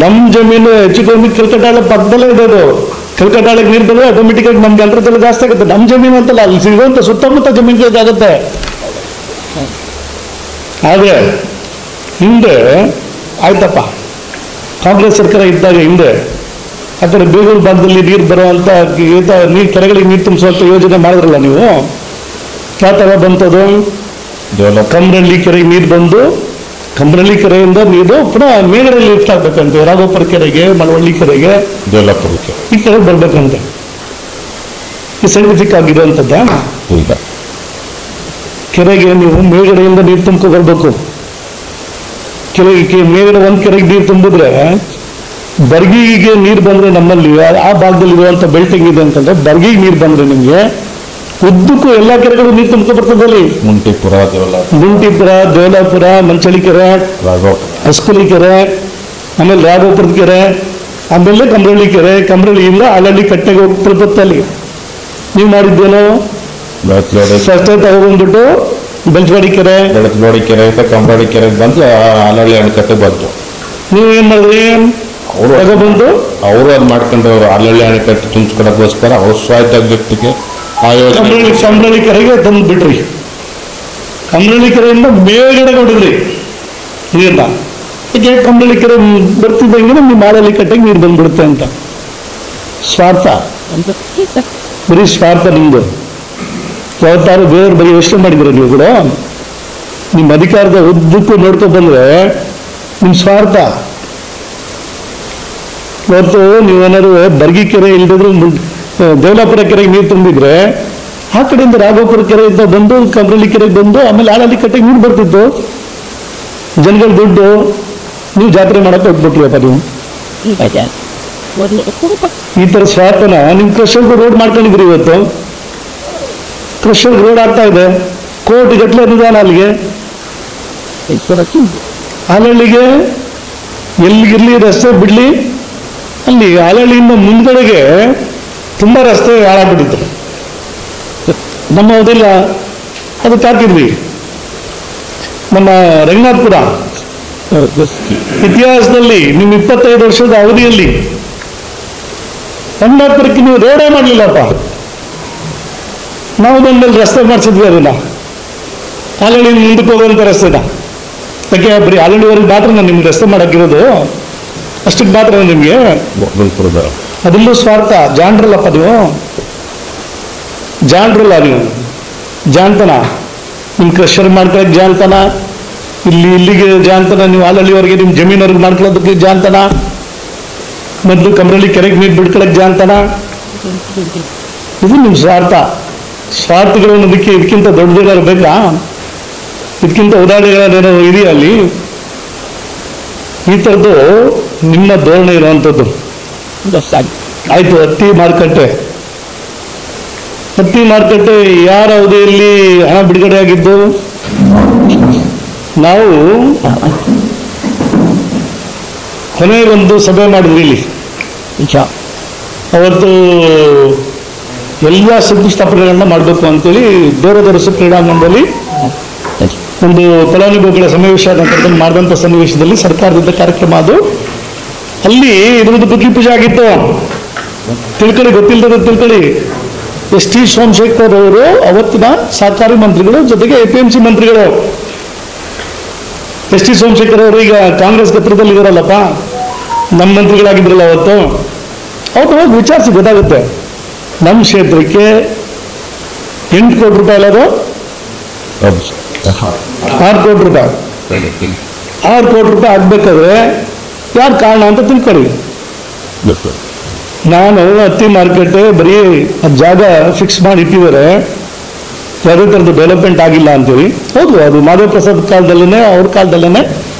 [SPEAKER 2] ನಮ್ಮ ಜಮೀನು ಹೆಚ್ಚು ಕಮ್ಮಿ ಕಲ್ಕಟ್ಟಾಳ ಪಕ್ಕದಲ್ಲೇ ಇರೋದು. ಕಲ್ಕಟ್ಟಾಳಿಗೆ ನೀರು ಬಂದರೆ ಆಟೋಮೆಟಿಕ್ ಆಗಿ ನಮ್ಗೆ ಅಂತರ್ಜಲ ಜಾಸ್ತಿ ಆಗುತ್ತೆ. ನಮ್ಮ ಜಮೀನು ಅಂತಲ್ಲ, ಅಲ್ಲಿ ಸಿಗುವಂಥ ಸುತ್ತಮುತ್ತ ಜಮೀನುಗಳಿಗಾಗುತ್ತೆ. ಆದರೆ ಹಿಂದೆ ಆಯ್ತಪ್ಪ, ಕಾಂಗ್ರೆಸ್ ಸರ್ಕಾರ ಇದ್ದಾಗ ಹಿಂದೆ ಆ ಕಡೆ ಬೇಗೂರು ಭಾಗದಲ್ಲಿ ನೀರು ಬರುವಂಥ ನೀರು ಕೆರೆಗಳಿಗೆ ನೀರು ತುಂಬಿಸುವಂಥ ಯೋಜನೆ ಮಾಡಿದ್ರಲ್ಲ ನೀವು. ಯಾವ ಥರ ಬಂತದು? ಕಮ್ರಳ್ಳಿ ಕೆರೆಗೆ ನೀರು ಬಂದು, ಕಮ್ರಳ್ಳಿ ಕೆರೆಯಿಂದ ನೀರು ಪುನಃ ಮೇಲ್ಗಡೆ ಲಿಫ್ಟ್ ಆಗ್ಬೇಕಂತೆ. ರಾಘೋಪುರ ಕೆರೆಗೆ, ಮಳವಳ್ಳಿ ಕೆರೆಗೆ, ಈ ಕಡೆ ಬರ್ಬೇಕಂತೆ. ಈ ಸೈಂಟಿಫಿಕ್ ಆಗಿರುವಂಥದ್ದ. ಕೆರೆಗೆ ನೀವು ಮೇಲ್ಗಡೆಯಿಂದ ನೀರು ತುಂಬ್ಕೊ ಬರ್ಬೇಕು. ಮೇಲ್ಗಡೆ ಒಂದು ಕೆರೆಗೆ ನೀರು ತುಂಬಿದ್ರೆ ಬರ್ಗಿಗೆ ನೀರು ಬಂದ್ರೆ ನಮ್ಮಲ್ಲಿ ಆ ಭಾಗದಲ್ಲಿ ಇರುವಂತ ಬೆಲ್ಟಿಂಗ್ ಇದೆ ಅಂತಂದ್ರೆ ಬರ್ಗಿಗೆ ನೀರು ಬಂದ್ರೆ ನಿಮ್ಗೆ ಉದ್ದಕ್ಕೂ ಎಲ್ಲಾ ಕೆರೆಗಳು ನೀರು ತುಂಬ್ಕೊ ಬರ್ತದಲ್ಲಿ. ಮುಂಟಿಪುರ, ದೇವಲಾಪುರ, ಮಂಚಳಿ ಕೆರೆ, ಹಸ್ಕುಲಿ ಕೆರೆ, ಆಮೇಲೆ ರಾಘೋಪುರದ ಕೆರೆ, ಆಮೇಲೆ ಕಮ್ರಳ್ಳಿ ಕೆರೆ, ಕಮ್ರಳ್ಳಿಯಿಂದ ಆಲಳ್ಳಿ ಕಟ್ಟೆಗೆ ಹೋಗ್ತಿರ್ಬತ್ತಲ್ಲಿ. ನೀವು ಮಾಡಿದ್ದೇನೋ ಫಸ್ಟ್ ತಗೊಂಡ್ಬಿಟ್ಟು ಬೆಳ್ತವಾಡಿ ಕೆರೆ,
[SPEAKER 3] ಕಮ್ರಳ್ಳಿ ಕೆರೆ ಬಂದು ಆಲಳ್ಳಿ ಅಣೆಕಟ್ಟೆ ಬಂತು.
[SPEAKER 2] ನೀವು ಏನ್ ಮಾಡಿದ್ರಿ?
[SPEAKER 3] ಬಂದು ಅವರು ಅದು ಮಾಡ್ಕೊಂಡು ಆಲಳ್ಳಿ ಅಣೆಕಟ್ಟು ತುಂಬಿಸ್ಕೊಳಕ್ಕೋಸ್ಕರ ಅವ್ರ ಸ್ವಾಯತ್ತ ವ್ಯಕ್ತಿಗೆ
[SPEAKER 2] ಕಮ್ರಳ್ಳಿ ಕೆರೆಗೆ ತಂದು ಬಿಟ್ರಿ. ಕಮ್ರಳ್ಳಿ ಕೆರೆಯಿಂದ ಮೇಲ್ಗಡೆ ಕೊಡಿದ್ರಿ ನೀರ್ನ. ಈಗ ಕಮ್ರಳ್ಳಿ ಕೆರೆ ಬರ್ತಿದ್ದಂಗೆ ನಿಮ್ಮ ಆಲಳ್ಳಿ ಕಟ್ಟೆಗೆ ನೀರು ಬಂದ್ಬಿಡುತ್ತೆ ಅಂತ. ಸ್ವಾರ್ಥ, ಬರೀ ಸ್ವಾರ್ಥ ನಿಮ್ದು. ಯಾವತ್ತಾರು ಬೇರೆಯವ್ರ ಬಗ್ಗೆ ಯೋಚನೆ ಮಾಡಿದ್ರೆ ನೀವು ಕೂಡ ನಿಮ್ಮ ಅಧಿಕಾರದ ಉದ್ದಕ್ಕೂ ನೋಡ್ಕೊಂಡು ಬಂದ್ರೆ ನಿಮ್ಮ ಸ್ವಾರ್ಥ. ಇವತ್ತು ನೀವೇನಾದ್ರು ಬರ್ಗಿ ಕೆರೆ ಇಲ್ದಿದ್ರು ದೇವಲಾಪುರ ಕೆರೆಗೆ ನೀರು ತುಂಬಿದ್ರೆ ಆ ಕಡೆಯಿಂದ ರಾಘೋಪುರ ಕೆರೆಯಿಂದ ಬಂದು ಕಮ್ರಳ್ಳಿ ಕೆರೆಗೆ ಬಂದು ಆಮೇಲೆ ಆಲಳ್ಳಿ ಕಟ್ಟೆಗೆ ನೀರು ಬರ್ತಿತ್ತು. ಜನಗಳ ದುಡ್ಡು ನೀವು ಜಾತ್ರೆ ಮಾಡಕ್ಕೆ ಹೋಗ್ಬಿಟ್ರಿಯಪ್ಪ ನೀವು. ಈ ತರ ಸ್ವಾರ್ಥನ ನಿಮ್ ಕ್ರಷರ್ಗೂ ರೋಡ್ ಮಾಡ್ಕೊಂಡಿದ್ರಿ. ಇವತ್ತು ಕ್ರಷರ್ ರೋಡ್ ಆಗ್ತಾ ಇದೆ, ಕೋಟಿ ಗಟ್ಟಲೆ ಅನುದಾನ ಅಲ್ಲಿಗೆ. ಆಲಳ್ಳಿಗೆ ಎಲ್ಲಿಗಿರ್ಲಿ ರಸ್ತೆ ಬಿಡ್ಲಿ, ಅಲ್ಲಿ ಆಲಳ್ಳಿಯಿಂದ ಮುಂದ್ಗಡೆಗೆ ತುಂಬಾ ರಸ್ತೆ ಹಾಳಾಗ್ಬಿಟ್ಟಿತ್ತು. ನಮ್ಮ ಹೌದಿಲ್ಲ, ಅದಕ್ಕೆ ಹಾಕಿದ್ವಿ. ನಮ್ಮ ರಂಗನಾಥಪುರ ಇತಿಹಾಸದಲ್ಲಿ ನಿಮ್ಮ 25 ವರ್ಷದ ಅವಧಿಯಲ್ಲಿ ರಂಗನಾಥಪುರಕ್ಕೆ ನೀವು ರೋಡೇ ಮಾಡಲಿಲ್ಲಪ್ಪ. ನಾವು ಬಂದ್ಮೇಲೆ ರಸ್ತೆ ಮಾಡಿಸಿದ್ವಿ ಅದನ್ನ, ಆಲಳ್ಳಿ ಮುಂದಕ್ಕೆ ಹೋಗುವಂಥ ರಸ್ತೆನ. ಯಾಕೆ ಬರೀ ಆಲಳ್ಳಿವರೆಗೆ ಮಾತ್ರ ನಿಮ್ಗೆ ರಸ್ತೆ ಮಾಡೋಕ್ಕಿರೋದು, ಅಷ್ಟಕ್ಕೆ ಮಾತ್ರ ನಿಮಗೆ. ಅದರಲ್ಲೂ ಸ್ವಾರ್ಥ. ಜಾಣ್ರಲ್ಲಪ್ಪ ನೀವು, ಜಾಣ್ರಲ್ಲ ನೀವು. ಜಾಣ್ತನ ನಿಮ್ಮ ಕ್ರಷರ್ ಮಾಡ್ಕೊಳ್ಳೋಕೆ ಜಾಣ್ತನ, ಇಲ್ಲಿಗೆ ಜಾಣ್ತನ, ನೀವು ಆಲಳ್ಳಿವರೆಗೆ ನಿಮ್ಮ ಜಮೀನವ್ರಿಗೆ ಮಾಡ್ಕೊಳ್ಳೋದಕ್ಕೆ ಜಾಣ್ತನ, ಮೊದಲು ಕಮರಳ್ಳಿ ಕೆರೆಗೆ ನೀರು ಬಿಡ್ಕೊಳ್ಳೋಕೆ ಜಾಣ್ತನ. ಇದು ನಿಮ್ಮ ಸ್ವಾರ್ಥ. ಸ್ವಾರ್ಥಗಳು ಅನ್ನೋದಕ್ಕೆ ಇದಕ್ಕಿಂತ ದೊಡ್ಡದೇನಾದ್ರು ಬೇಕಾ? ಇದಕ್ಕಿಂತ ಉದಾಹರಣೆಗಳೇನೋ ಇದೆಯಾ ಅಲ್ಲಿ? ಈ ಥರದ್ದು ನಿಮ್ಮ ಧೋರಣೆ ಇರುವಂಥದ್ದು. ಆಯ್ತು, ಹತ್ತಿ ಮಾರುಕಟ್ಟೆ ಯಾರ ಅವಧಿಯಲ್ಲಿ ಹಣ ಬಿಡುಗಡೆ ಆಗಿದ್ದು? ನಾವು ಕೊನೆಗೊಂದು ಸಭೆ ಮಾಡಿದ್ವಿ ಇಲ್ಲಿ. ಅವತ್ತು ಎಲ್ಲ ಶಂಕುಸ್ಥಾಪನೆಗಳನ್ನ ಮಾಡಬೇಕು ಅಂತೇಳಿ ದೇವರದರಸು ಕ್ರೀಡಾಂಗಣದಲ್ಲಿ ಒಂದು ಫಲಾನುಭವಿಗಳ ಸಮಾವೇಶ ಮಾಡಿದಂಥ ಸನ್ನಿವೇಶದಲ್ಲಿ ಸರ್ಕಾರದಿಂದ ಕಾರ್ಯಕ್ರಮ ಅದು. ಅಲ್ಲಿ ಇದ್ರದ್ದು ಗುದ್ಲಿ ಪೂಜೆ ಆಗಿತ್ತು. ತಿಳ್ಕೊಳ್ಳಿ, ಗೊತ್ತಿಲ್ಲದ ತಿಳ್ಕೊಳ್ಳಿ. ಎಸ್ ಟಿ ಸೋಮಶೇಖರ್ ಅವರು ಅವತ್ತಿನ ಸಹಕಾರಿ ಮಂತ್ರಿಗಳು, ಜೊತೆಗೆ APMC ಮಂತ್ರಿಗಳು. ಎಸ್ ಟಿ ಸೋಮಶೇಖರ್ ಅವರು ಈಗ ಕಾಂಗ್ರೆಸ್ ಕ್ಷೇತ್ರದಲ್ಲಿ ಇದಾರಲ್ಲಪ್ಪ, ನಮ್ಮ ಮಂತ್ರಿಗಳಾಗಿದ್ರಲ್ಲ ಅವತ್ತು ಹೋಗಿ ವಿಚಾರಿಸಿ ಗೊತ್ತಾಗುತ್ತೆ. ನಮ್ಮ ಕ್ಷೇತ್ರಕ್ಕೆ 8 ಕೋಟಿ ರೂಪಾಯಿ ಅಲ್ಲದು, 6 ಕೋಟಿ ರೂಪಾಯಿ, 6 ಕೋಟಿ ರೂಪಾಯಿ ಆಗ್ಬೇಕಾದ್ರೆ ಯಾರು ಕಾರಣ ಅಂತ ತಿಳ್ಕೊಳ್ಳಿ. ನಾನು ಹತ್ತಿ ಮಾರ್ಕೆಟ್ ಬರೀ ಜಾಗ ಫಿಕ್ಸ್ ಮಾಡಿ ಇಟ್ಟಿದ್ದಾರೆ, ಯಾವುದೇ ಥರದ್ದು ಡೆವಲಪ್ಮೆಂಟ್ ಆಗಿಲ್ಲ ಅಂತೇಳಿ. ಹೌದು, ಅದು ಮಾಧವ ಪ್ರಸಾದ್ ಕಾಲದಲ್ಲೇ, ಅವ್ರ ಕಾಲದಲ್ಲೇ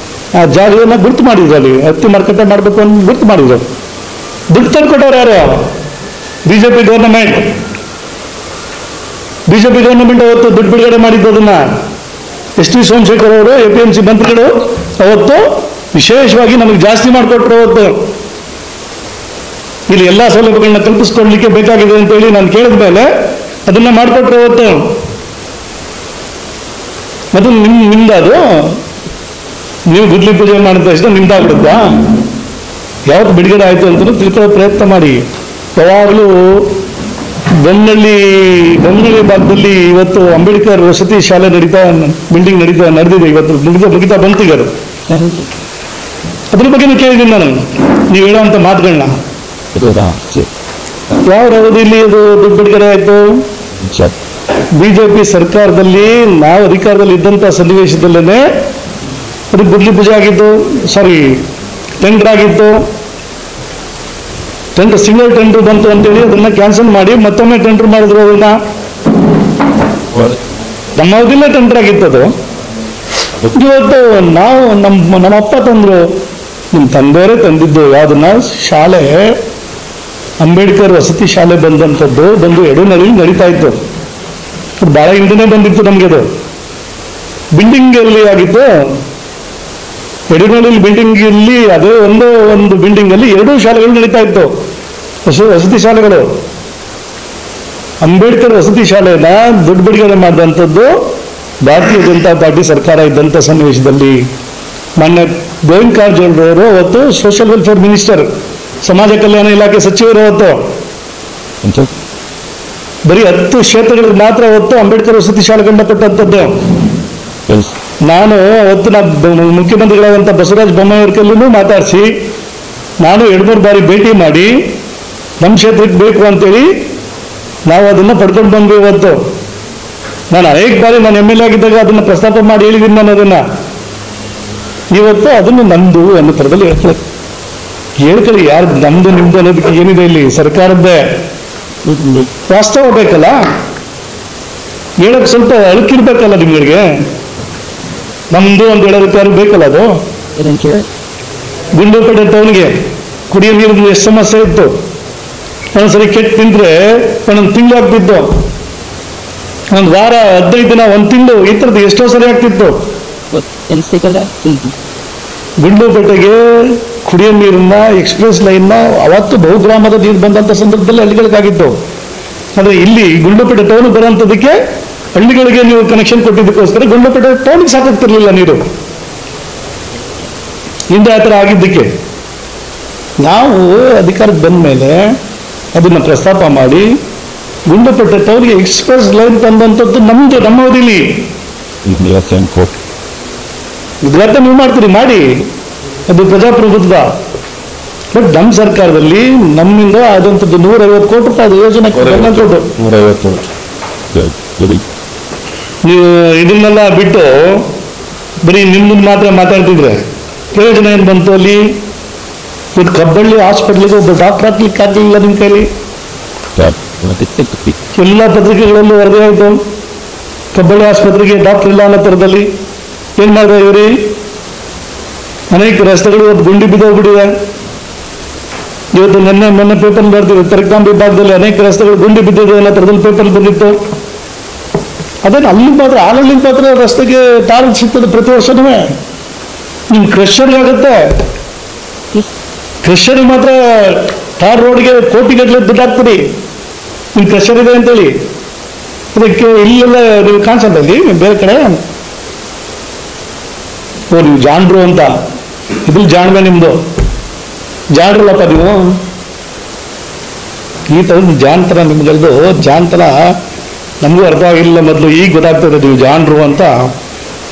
[SPEAKER 2] ಆ ಜಾಗವನ್ನು ಗುರ್ತು ಮಾಡಿದ್ರು. ಅಲ್ಲಿ ಹತ್ತಿ ಮಾರ್ಕೆಟೇ ಮಾಡಬೇಕು ಅಂತ ಗುರ್ತು ಮಾಡಿದ್ರು. ದುಡ್ಡು ತಂದ್ಕೊಟ್ಟವ್ರು ಯಾರು? ಬಿಜೆಪಿ ಗೌರ್ಮೆಂಟ್ ಅವತ್ತು ದುಡ್ಡು ಬಿಡುಗಡೆ ಮಾಡಿದ್ದು. ಅದನ್ನ ಎಸ್ ಟಿ ಸೋಮಶೇಖರ್ ಅವರು APMC ಮಂತ್ರಿಗಳು ಅವತ್ತು ವಿಶೇಷವಾಗಿ ನಮಗೆ ಜಾಸ್ತಿ ಮಾಡಿಕೊಟ್ರು. ಅವತ್ತು ಇಲ್ಲಿ ಎಲ್ಲ ಸೌಲಭ್ಯಗಳನ್ನ ಕಲ್ಪಿಸ್ಕೊಡ್ಲಿಕ್ಕೆ ಬೇಕಾಗಿದೆ ಅಂತೇಳಿ ನಾನು ಕೇಳಿದ ಮೇಲೆ ಅದನ್ನ ಮಾಡಿಕೊಟ್ರು ಅವತ್ತು. ಅದು ನಿಮ್ದದು, ನೀವು ಗುದ್ಲಿ ಪೂಜೆ ಮಾಡಿದ ತಕ್ಷಣ ನಿಮ್ದಾಗ್ಬಿಡುತ್ತಾ? ಯಾವತ್ತು ಬಿಡುಗಡೆ ಆಯಿತು ಅಂತ ತಿಳ್ಕೊಳ್ಳೋ ಪ್ರಯತ್ನ ಮಾಡಿ. ಯಾವಾಗಲೂ ಬೊಮ್ಮನಹಳ್ಳಿ ಭಾಗದಲ್ಲಿ ಇವತ್ತು ಅಂಬೇಡ್ಕರ್ ವಸತಿ ಶಾಲೆ ಬಿಲ್ಡಿಂಗ್ ನಡೆದಿದೆ. ಇವತ್ತು ಮುಗಿತಾ ಬಂತು ಈಗ. ಅದ್ರ ಬಗ್ಗೆನೂ ಕೇಳಿದ್ದೀನಿ ನಾನು, ನೀವು ಹೇಳೋಂಥ ಮಾತುಗಳನ್ನ. ಯಾವ ಅವಧಿಯಲ್ಲಿ ಅದು ದುಡ್ಡು ಬಿಡುಗಡೆ ಆಯಿತು? ಬಿಜೆಪಿ ಸರ್ಕಾರದಲ್ಲಿ ನಾವು ಅಧಿಕಾರದಲ್ಲಿ ಇದ್ದಂಥ ಸನ್ನಿವೇಶದಲ್ಲೇ ಅದು ಗುದ್ಲಿ ಪೂಜೆ ಆಗಿತ್ತು. ಟೆಂಡರ್ ಆಗಿತ್ತು. ಸಿಂಗಲ್ ಟೆಂಡರ್ ಬಂತು ಅಂತೇಳಿ ಅದನ್ನ ಕ್ಯಾನ್ಸಲ್ ಮಾಡಿ ಮತ್ತೊಮ್ಮೆ ಟೆಂಡರ್ ಮಾಡಿದ್ರು. ಅದನ್ನ ನಮ್ಮ ಅವಧಿಯಲ್ಲೇ ಟೆಂಡರ್ ಆಗಿತ್ತು ಅದು. ಇವತ್ತು ನಾವು ನಮ್ಮ ಅಪ್ಪ ತಂದ್ರು, ನಿಮ್ಮ ತಂದೆಯವರೇ ತಂದಿದ್ದು. ಯಾವ್ದನ್ನ? ಶಾಲೆ, ಅಂಬೇಡ್ಕರ್ ವಸತಿ ಶಾಲೆ ಬಂದು ಎಡನಳ್ಳಿ ನಡೀತಾ ಇತ್ತು. ಬಹಳ ಹಿಂದೆನೇ ಬಂದಿತ್ತು ನಮ್ಗೆ. ಅದು ಬಿಲ್ಡಿಂಗ್ ಎಲ್ಲಿ ಆಗಿತ್ತು? ಎಡನಳ್ಳಿ ಬಿಲ್ಡಿಂಗ್ ಇಲ್ಲಿ, ಅದೇ ಒಂದು ಬಿಲ್ಡಿಂಗ್ ಅಲ್ಲಿ 2 ಶಾಲೆಗಳು ನಡೀತಾ ಇತ್ತು, ವಸತಿ ಶಾಲೆಗಳು. ಅಂಬೇಡ್ಕರ್ ವಸತಿ ಶಾಲೆನ ದುಡ್ಡು ಬಿಡುಗಡೆ ಮಾಡಿದಂಥದ್ದು ಭಾರತೀಯ ಜನತಾ ಪಾರ್ಟಿ ಸರ್ಕಾರ ಇದ್ದಂಥ ಸನ್ನಿವೇಶದಲ್ಲಿ. ಮಾನ್ಯ ಗೋವಿಂದ ಕಾರಜೋಳರವರು ಅವತ್ತು ಸೋಷಿಯಲ್ ವೆಲ್ಫೇರ್ ಮಿನಿಸ್ಟರ್, ಸಮಾಜ ಕಲ್ಯಾಣ ಇಲಾಖೆ ಸಚಿವರು. ಅವತ್ತು ಬರೀ 10 ಕ್ಷೇತ್ರಗಳಿಗೆ ಮಾತ್ರ ಅವತ್ತು ಅಂಬೇಡ್ಕರ್ ವಸತಿ ಶಾಲೆಗಳನ್ನ ಕೊಟ್ಟಂಥದ್ದು. ನಾನು ಅವತ್ತು ಮುಖ್ಯಮಂತ್ರಿಗಳಾದಂಥ ಬಸವರಾಜ ಬೊಮ್ಮಾಯಿ ಅವ್ರ ಕೈಲೂ ಮಾತಾಡಿಸಿ, ನಾನು 2-3 ಬಾರಿ ಭೇಟಿ ಮಾಡಿ ನಮ್ಮ ಕ್ಷೇತ್ರಕ್ಕೆ ಬೇಕು ಅಂತೇಳಿ ನಾವು ಅದನ್ನು ಪಡ್ಕೊಂಡು ಬಂದ್ವಿ. ಇವತ್ತು ನಾನು ಅನೇಕ ಬಾರಿ ನಾನು MLA ಆಗಿದ್ದಾಗ ಅದನ್ನು ಪ್ರಸ್ತಾಪ ಮಾಡಿ ಹೇಳಿದ್ದೀನಿ ನಾನು ಅದನ್ನು. ಇವತ್ತು ಅದನ್ನು ನಂದು ಅನ್ನೋ ಥರದಲ್ಲಿ ಹೇಳ್ಕೊಳ್ಳಿ. ಯಾರು ನಮ್ದು ನಿಮ್ದು ಅನ್ನೋದಕ್ಕೆ ಏನಿದೆ ಇಲ್ಲಿ? ಸರ್ಕಾರದ್ದೇ ವಾಸ್ತವ ಬೇಕಲ್ಲ, ಹೇಳಕ್ ಸ್ವಲ್ಪ ಅಳುಕಿರ್ಬೇಕಲ್ಲ ನಿಮ್ಗಳಿಗೆ. ನಮ್ದು ಅಂತ ಹೇಳೋದಕ್ಕೆ ಯಾರು ಬೇಕಲ್ಲ? ಅದು ಗುಂಡ್ಲುಪೇಟೆ ಟೌನ್ಗೆ ಕುಡಿಯೋ ನೀರಿನ ಎಷ್ಟು ಸಮಸ್ಯೆ ಇತ್ತು. ಒಂದೊಂದ್ಸರಿ ಕೆಟ್ಟು ತಿಂದ್ರೆ ಒಂದೊಂದು ತಿಂಗಳು ಆಗ್ತಿತ್ತು, 1 ವಾರ 15 ದಿನ 1 ತಿಂಗಳು, ಈ ಥರದ್ದು ಎಷ್ಟೋ ಸರಿ ಆಗ್ತಿತ್ತು. ಗುಂಡ್ಲುಪೇಟೆಗೆ ಕುಡಿಯೋ ನೀರನ್ನ, ಎಕ್ಸ್ಪ್ರೆಸ್ ಲೈನ್ನ ಅವತ್ತು ಬಹುಗ್ರಾಮದ ನೀರು ಬಂದಂಥ ಸಂದರ್ಭದಲ್ಲಿ ಹಳ್ಳಿಗಳಿಗಾಗಿತ್ತು. ಆದರೆ ಇಲ್ಲಿ ಗುಂಡ್ಲುಪೇಟೆ ಟೌನ್ ಬರೋಂಥದಕ್ಕೆ ಹಳ್ಳಿಗಳಿಗೆ ನೀವು ಕನೆಕ್ಷನ್ ಕೊಟ್ಟಿದ್ದಕ್ಕೋಸ್ಕರ ಗುಂಡ್ಲುಪೇಟೆ ಟೌನ್ಗೆ ಸಾಕಾಗ್ತಿರ್ಲಿಲ್ಲ ನೀರು. ಹಿಂದೆ ಆ ಥರ ಆಗಿದ್ದಕ್ಕೆ ನಾವು ಅಧಿಕಾರಕ್ಕೆ ಬಂದ ಮೇಲೆ ಅದನ್ನ ಪ್ರಸ್ತಾಪ ಮಾಡಿ ಗುಂಡ್ಲುಪೇಟೆ ಟೌನ್ಗೆ ಎಕ್ಸ್ಪ್ರೆಸ್ ಲೈನ್ ತಂದಂಥದ್ದು ನಮ್ದು, ನಮ್ಮ ಅವಧಿಲಿ. ಉದ್ಘಾಟನೆ ನೀವು ಮಾಡ್ತೀರಿ, ಮಾಡಿ, ಅದು ಪ್ರಜಾಪ್ರಭುತ್ವ. ಬಟ್ ನಮ್ಮ ಸರ್ಕಾರದಲ್ಲಿ ನಮ್ಮಿಂದ ಆದಂಥದ್ದು 150 ಕೋಟಿ ರೂಪಾಯಿ ಅದು ಯೋಜನೆ ಕೊಟ್ಟು
[SPEAKER 3] 150
[SPEAKER 2] ನೀವು ಇದನ್ನೆಲ್ಲ ಬಿಟ್ಟು ಬರೀ ನಿಮ್ಮನ್ನು ಮಾತ್ರ ಮಾತಾಡ್ತಿದ್ರೆ ಪ್ರಯೋಜನ ಏನು ಬಂತು ಅಲ್ಲಿ? ಇವತ್ತು ಕಬ್ಬಳ್ಳಿ ಹಾಸ್ಪಿಟ್ಲಿಗೆ ಒಬ್ಬ ಡಾಕ್ಟರ್ ಹಾಕ್ಲಿಕ್ಕೆ ಆಗಲಿಲ್ಲ ನಿಮ್ಮ ಕೈಲಿ. ಎಲ್ಲ ಪತ್ರಿಕೆಗಳಲ್ಲೂ ವರದಿ ಆಯಿತು, ಕಬ್ಬಳ್ಳಿ ಆಸ್ಪತ್ರೆಗೆ ಡಾಕ್ಟರ್ ಇಲ್ಲ ಅನ್ನೋ ಥರದಲ್ಲಿ. ಏನು ಮಾಡಿದೆ ಇವ್ರಿ? ಅನೇಕ ರಸ್ತೆಗಳು ಇವತ್ತು ಗುಂಡಿ ಬಿದ್ದೋಗ್ಬಿಟ್ಟಿದೆ. ಇವತ್ತು ಮೊನ್ನೆ ಪೇಪರ್ ಬರ್ತೀವಿ, ತರಕಾಂಬಿ ಭಾಗದಲ್ಲಿ ಅನೇಕ ರಸ್ತೆಗಳು ಗುಂಡಿ ಬಿದ್ದಿದೆ ಅನ್ನೋ ಥರದಲ್ಲಿ ಪೇಪರ್ ಬಂದಿತ್ತು. ಅದೇನು ಅಲ್ಲಿ ಮಾತ್ರ ಆಲಲ್ಲಿ ಮಾತ್ರ ರಸ್ತೆಗೆ ಟಾರ್ ಸಿಗ್ತದೆ ಪ್ರತಿ ವರ್ಷನೂ. ನಿಮ್ಮ ಕ್ರಷರ್ ಆಗುತ್ತೆ, ಕ್ರಷರಿಗೆ ಮಾತ್ರ ಟಾರ್ ರೋಡ್ಗೆ ಕೋಟಿಗಟ್ಟಲೆ ದುಡ್ಡು ಹಾಕ್ತೀರಿ, ನಿಮ್ಮ ಕ್ರಷರ್ ಇದೆ ಅಂತೇಳಿ. ಅದಕ್ಕೆ ಇಲ್ಲೆಲ್ಲ ನೀವು ಕಾಣಿಸಲ್ಲಿ ಬೇರೆ ಕಡೆ ನೀವು ಜಾಣ್ರು ಅಂತ, ಇದ್ರಲ್ಲಿ ಜಾಣ್ಮೆ ನಿಮ್ದು, ಜಾಣ್ರಲ್ಲಪ್ಪ ನೀವು. ಈ ಥರದ್ದು ಜಾಣ್ತನ ನಿಮ್ಗಲ್ದು, ಜಾಣ್ತನ ನಮಗೂ ಅರ್ಥ ಆಗಿಲ್ಲ ಮೊದಲು, ಈಗ ಗೊತ್ತಾಗ್ತದೆ ನೀವು ಜಾಣ್ರು ಅಂತ.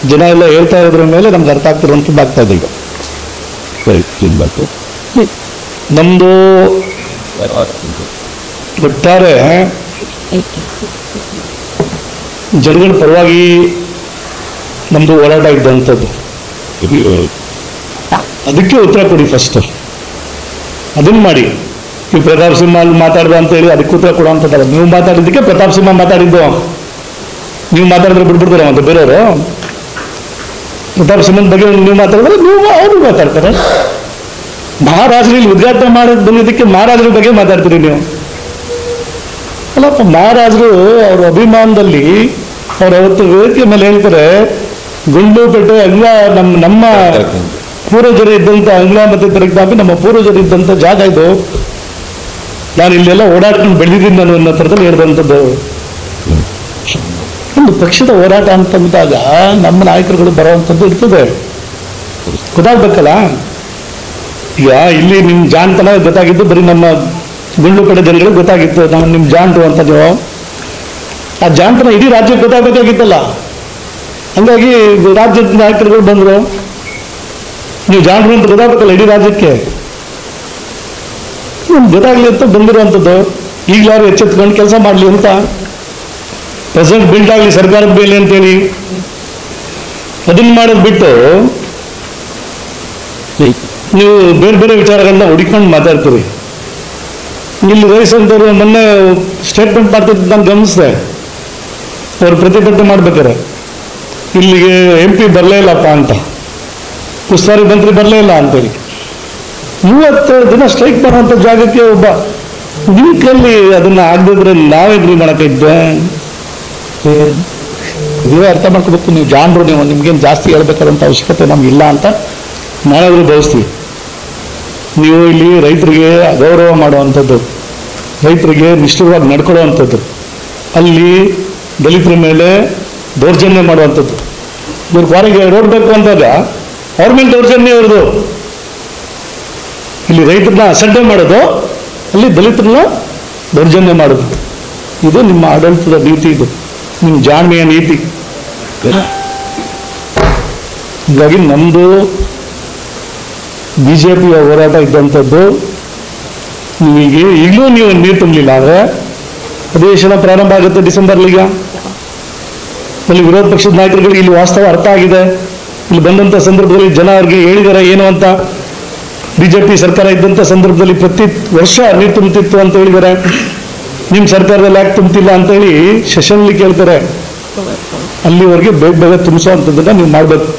[SPEAKER 2] ಜನ ಎಲ್ಲ ಹೇಳ್ತಾ ಇರೋದ್ರ ಮೇಲೆ ನಮ್ಗೆ ಅರ್ಥ ಆಗ್ತಿರೋಂಥದ್ದು ಆಗ್ತಾ ಇದೆ ಈಗ. ನಮ್ದು ಒಟ್ಟಾರೆ ಜನಗಳ ಪರವಾಗಿ ನಮ್ದು ಹೋರಾಟ ಇದ್ದಂಥದ್ದು. ಅದಕ್ಕೆ ಉತ್ತರ ಕೊಡಿ ಫಸ್ಟ್, ಅದನ್ನ ಮಾಡಿ. ಈ ಪ್ರತಾಪ್ ಸಿಂಹ ಅಲ್ಲಿ ಮಾತಾಡ್ದ ಅಂತ ಹೇಳಿ ಅದಕ್ಕೆ ಉತ್ತರ ಕೊಡುವಂಥದ್ದಲ್ಲ. ನೀವು ಮಾತಾಡಿದ್ದಕ್ಕೆ ಪ್ರತಾಪ್ ಸಿಂಹ ಮಾತಾಡಿದ್ದು, ನೀವು ಮಾತಾಡಿದ್ರೆ ಬಿಟ್ಬಿಡ್ತಾರೆ ಮತ್ತೆ ಬೇರೆಯವರು. ಪ್ರತಾಪ್ ಸಿಂಹನ ಬಗ್ಗೆ ನೀವು ಮಾತಾಡಿದ್ರೆ ನೀವು ಅವರು ಮಾತಾಡ್ತಾರೆ. ಮಹಾರಾಜರು ಇಲ್ಲಿ ಉದ್ಘಾಟನೆ ಮಾಡೋದು ಬಂದಿದ್ದಕ್ಕೆ ಮಹಾರಾಜರ ಬಗ್ಗೆ ಮಾತಾಡ್ತೀರಿ ನೀವು. ಅಲ್ಲಪ್ಪ, ಮಹಾರಾಜರು ಅವ್ರ ಅಭಿಮಾನದಲ್ಲಿ ಅವ್ರು ಅವತ್ತು ವೇದಿಕೆ ಮೇಲೆ ಹೇಳ್ತಾರೆ, ಗುಂಡ್ಲುಪೇಟೆ ಅಂಗ್ಲ ನಮ್ಮ ಪೂರ್ವಜರು ಇದ್ದಂಥ ಅಂಗ್ಲ ಮತ್ತೆ ತರಕಾಂಬಿ ನಮ್ಮ ಪೂರ್ವಜರು ಇದ್ದಂಥ ಜಾಗ ಇದು, ನಾನು ಇಲ್ಲೆಲ್ಲ ಓಡಾಡ್ಕೊಂಡು ಬೆಳೆದಿದ್ದೀನಿ ನಾನು ಅನ್ನೋ ಥರದಲ್ಲಿ ಹೇಳಿದಂಥದ್ದು. ಒಂದು ಪಕ್ಷದ ಹೋರಾಟ ಅಂತಂದಾಗ ನಮ್ಮ ನಾಯಕರುಗಳು ಬರುವಂಥದ್ದು ಇರ್ತದೆ, ಗೊತ್ತಾಗ್ಬೇಕಲ್ಲ. ಈಗ ಇಲ್ಲಿ ನಿಮ್ಮ ಜಾಣ್ತನ ಗೊತ್ತಾಗಿದ್ದು ಬರೀ ನಮ್ಮ ಗುಂಡ್ಲುಪೇಟೆ ಜನಗಳಿಗೆ ಗೊತ್ತಾಗಿತ್ತು, ನಾವು ನಿಮ್ಮ ಜಾಣ್ರು ಅಂತ. ನೀವು ಆ ಜಾಣ್ತನ ಇಡೀ ರಾಜ್ಯಕ್ಕೆ ಗೊತ್ತಾಗಬೇಕಾಗಿತ್ತಲ್ಲ. ಹಂಗಾಗಿ ರಾಜ್ಯದ ನಾಯಕರುಗಳು ಬಂದರು, ನೀವು ಜಾಣ್ರು ಅಂತ ಗೊತ್ತಾಗಬೇಕಲ್ಲ ಇಡೀ ರಾಜ್ಯಕ್ಕೆ. ಗೊತ್ತಾಗ್ಲಿ ಅಂತ ಬಂದಿರುವಂಥದ್ದು. ಈಗಲಾರು ಎಚ್ಚೆತ್ಕೊಂಡು ಕೆಲಸ ಮಾಡಲಿ ಅಂತ, ಪ್ರೆಸೆಂಟ್ ಬಿಲ್ಡ್ ಆಗಲಿ ಸರ್ಕಾರದ ಮೇಲೆ ಅಂತೇಳಿ ಅದನ್ನ ಮಾಡೋದು ಬಿಟ್ಟು ನೀವು ಬೇರೆ ಬೇರೆ ವಿಚಾರಗಳನ್ನ ಹುಡುಕೊಂಡು ಮಾತಾಡ್ತೀರಿ. ಇಲ್ಲಿ ರೈಸ್ ಅಂತವ್ರು ಮೊನ್ನೆ ಸ್ಟೇಟ್ಮೆಂಟ್ ಮಾಡ್ತಿದ್ದು ನಾನು ಗಮನಿಸಿದೆ. ಅವ್ರು ಪ್ರತಿಭಟನೆ ಮಾಡ್ಬೇಕಾರೆ ಇಲ್ಲಿಗೆ MP ಬರಲೇ ಇಲ್ಲಪ್ಪ ಅಂತ, ಉಸ್ತುವಾರಿ ಮಂತ್ರಿ ಬರಲೇ ಇಲ್ಲ ಅಂತೇಳಿ 37 ದಿನ ಸ್ಟ್ರೈಕ್ ಮಾಡುವಂಥ ಜಾಗಕ್ಕೆ ಒಬ್ಬ ನಿಮ್ಮ ಕೈಲಿ ಅದನ್ನ ಆಗದಿದ್ರೆ ನಾವೇನ್ರಿ ಮಾಡೋಕ್ಕಿದ್ದೆ? ನೀವೇ ಅರ್ಥ ಮಾಡ್ಕೋಬೇಕು. ನೀವು ಜಾಣ್ರು, ನೀವು ನಿಮ್ಗೇನು ಜಾಸ್ತಿ ಹೇಳ್ಬೇಕಾದಂಥ ಅವಶ್ಯಕತೆ ನಮ್ಗಿಲ್ಲ ಅಂತ ನಾನಾದರೂ ಭಾವಿಸ್ತೀವಿ. ನೀವು ಇಲ್ಲಿ ರೈತರಿಗೆ ಅಗೌರವ ಮಾಡುವಂಥದ್ದು, ರೈತರಿಗೆ ನಿಷ್ಠುರವಾಗಿ ನಡ್ಕೊಳ್ಳುವಂಥದ್ದು, ಅಲ್ಲಿ ದಲಿತರ ಮೇಲೆ ದೌರ್ಜನ್ಯ ಮಾಡುವಂಥದ್ದು. ಇವ್ರು ಹೊರಗೆ ರೋಡ್ ಬೇಕು ಅಂದಾಗ ಅವ್ರ ಮೇಲೆ ದೌರ್ಜನ್ಯ ಇರೋದು, ಇಲ್ಲಿ ರೈತರನ್ನ ಅಸಡ್ಡೆ ಮಾಡೋದು, ಅಲ್ಲಿ ದಲಿತರನ್ನ ದೌರ್ಜನ್ಯ ಮಾಡೋದು. ಇದು ನಿಮ್ಮ ಆಡಳಿತದ ನೀತಿ, ಇದು ನಿಮ್ಮ ಜಾಣ್ಮೆಯ ನೀತಿ. ಹೀಗಾಗಿ ನಮ್ಮದು BJPಯ ಹೋರಾಟ ಇದ್ದಂಥದ್ದು. ನೀವೀಗೆ ಈಗಲೂ ನೀವು ನೀರು ತುಂಬಲಿಲ್ಲ ಅಂದರೆ ಅಧಿವೇಶನ ಪ್ರಾರಂಭ ಆಗುತ್ತೆ ಡಿಸೆಂಬರ್ಲಿಗ. ಅಲ್ಲಿ ವಿರೋಧ ಪಕ್ಷದ ನಾಯಕರುಗಳಿಗೆ ಇಲ್ಲಿ ವಾಸ್ತವ ಅರ್ಥ ಆಗಿದೆ. ಇಲ್ಲಿ ಬಂದಂಥ ಸಂದರ್ಭದಲ್ಲಿ ಜನ ಅವ್ರಿಗೆ ಹೇಳಿದ್ದಾರೆ ಏನು ಅಂತ. BJP ಸರ್ಕಾರ ಇದ್ದಂಥ ಸಂದರ್ಭದಲ್ಲಿ ಪ್ರತಿ ವರ್ಷ ನೀರು ತುಂಬುತ್ತಿತ್ತು ಅಂತ ಹೇಳಿದ್ದಾರೆ. ನಿಮ್ಮ ಸರ್ಕಾರದಲ್ಲಿ ಯಾಕೆ ತುಂಬ್ತಿಲ್ಲ ಅಂತೇಳಿ ಸೆಷನ್ಲಿ ಕೇಳ್ತಾರೆ. ಅಲ್ಲಿವರೆಗೆ ಬೇಗ ಬೇಗ ತುಂಬಿಸೋವಂಥದ್ದನ್ನ ನೀವು ಮಾಡಬೇಕು.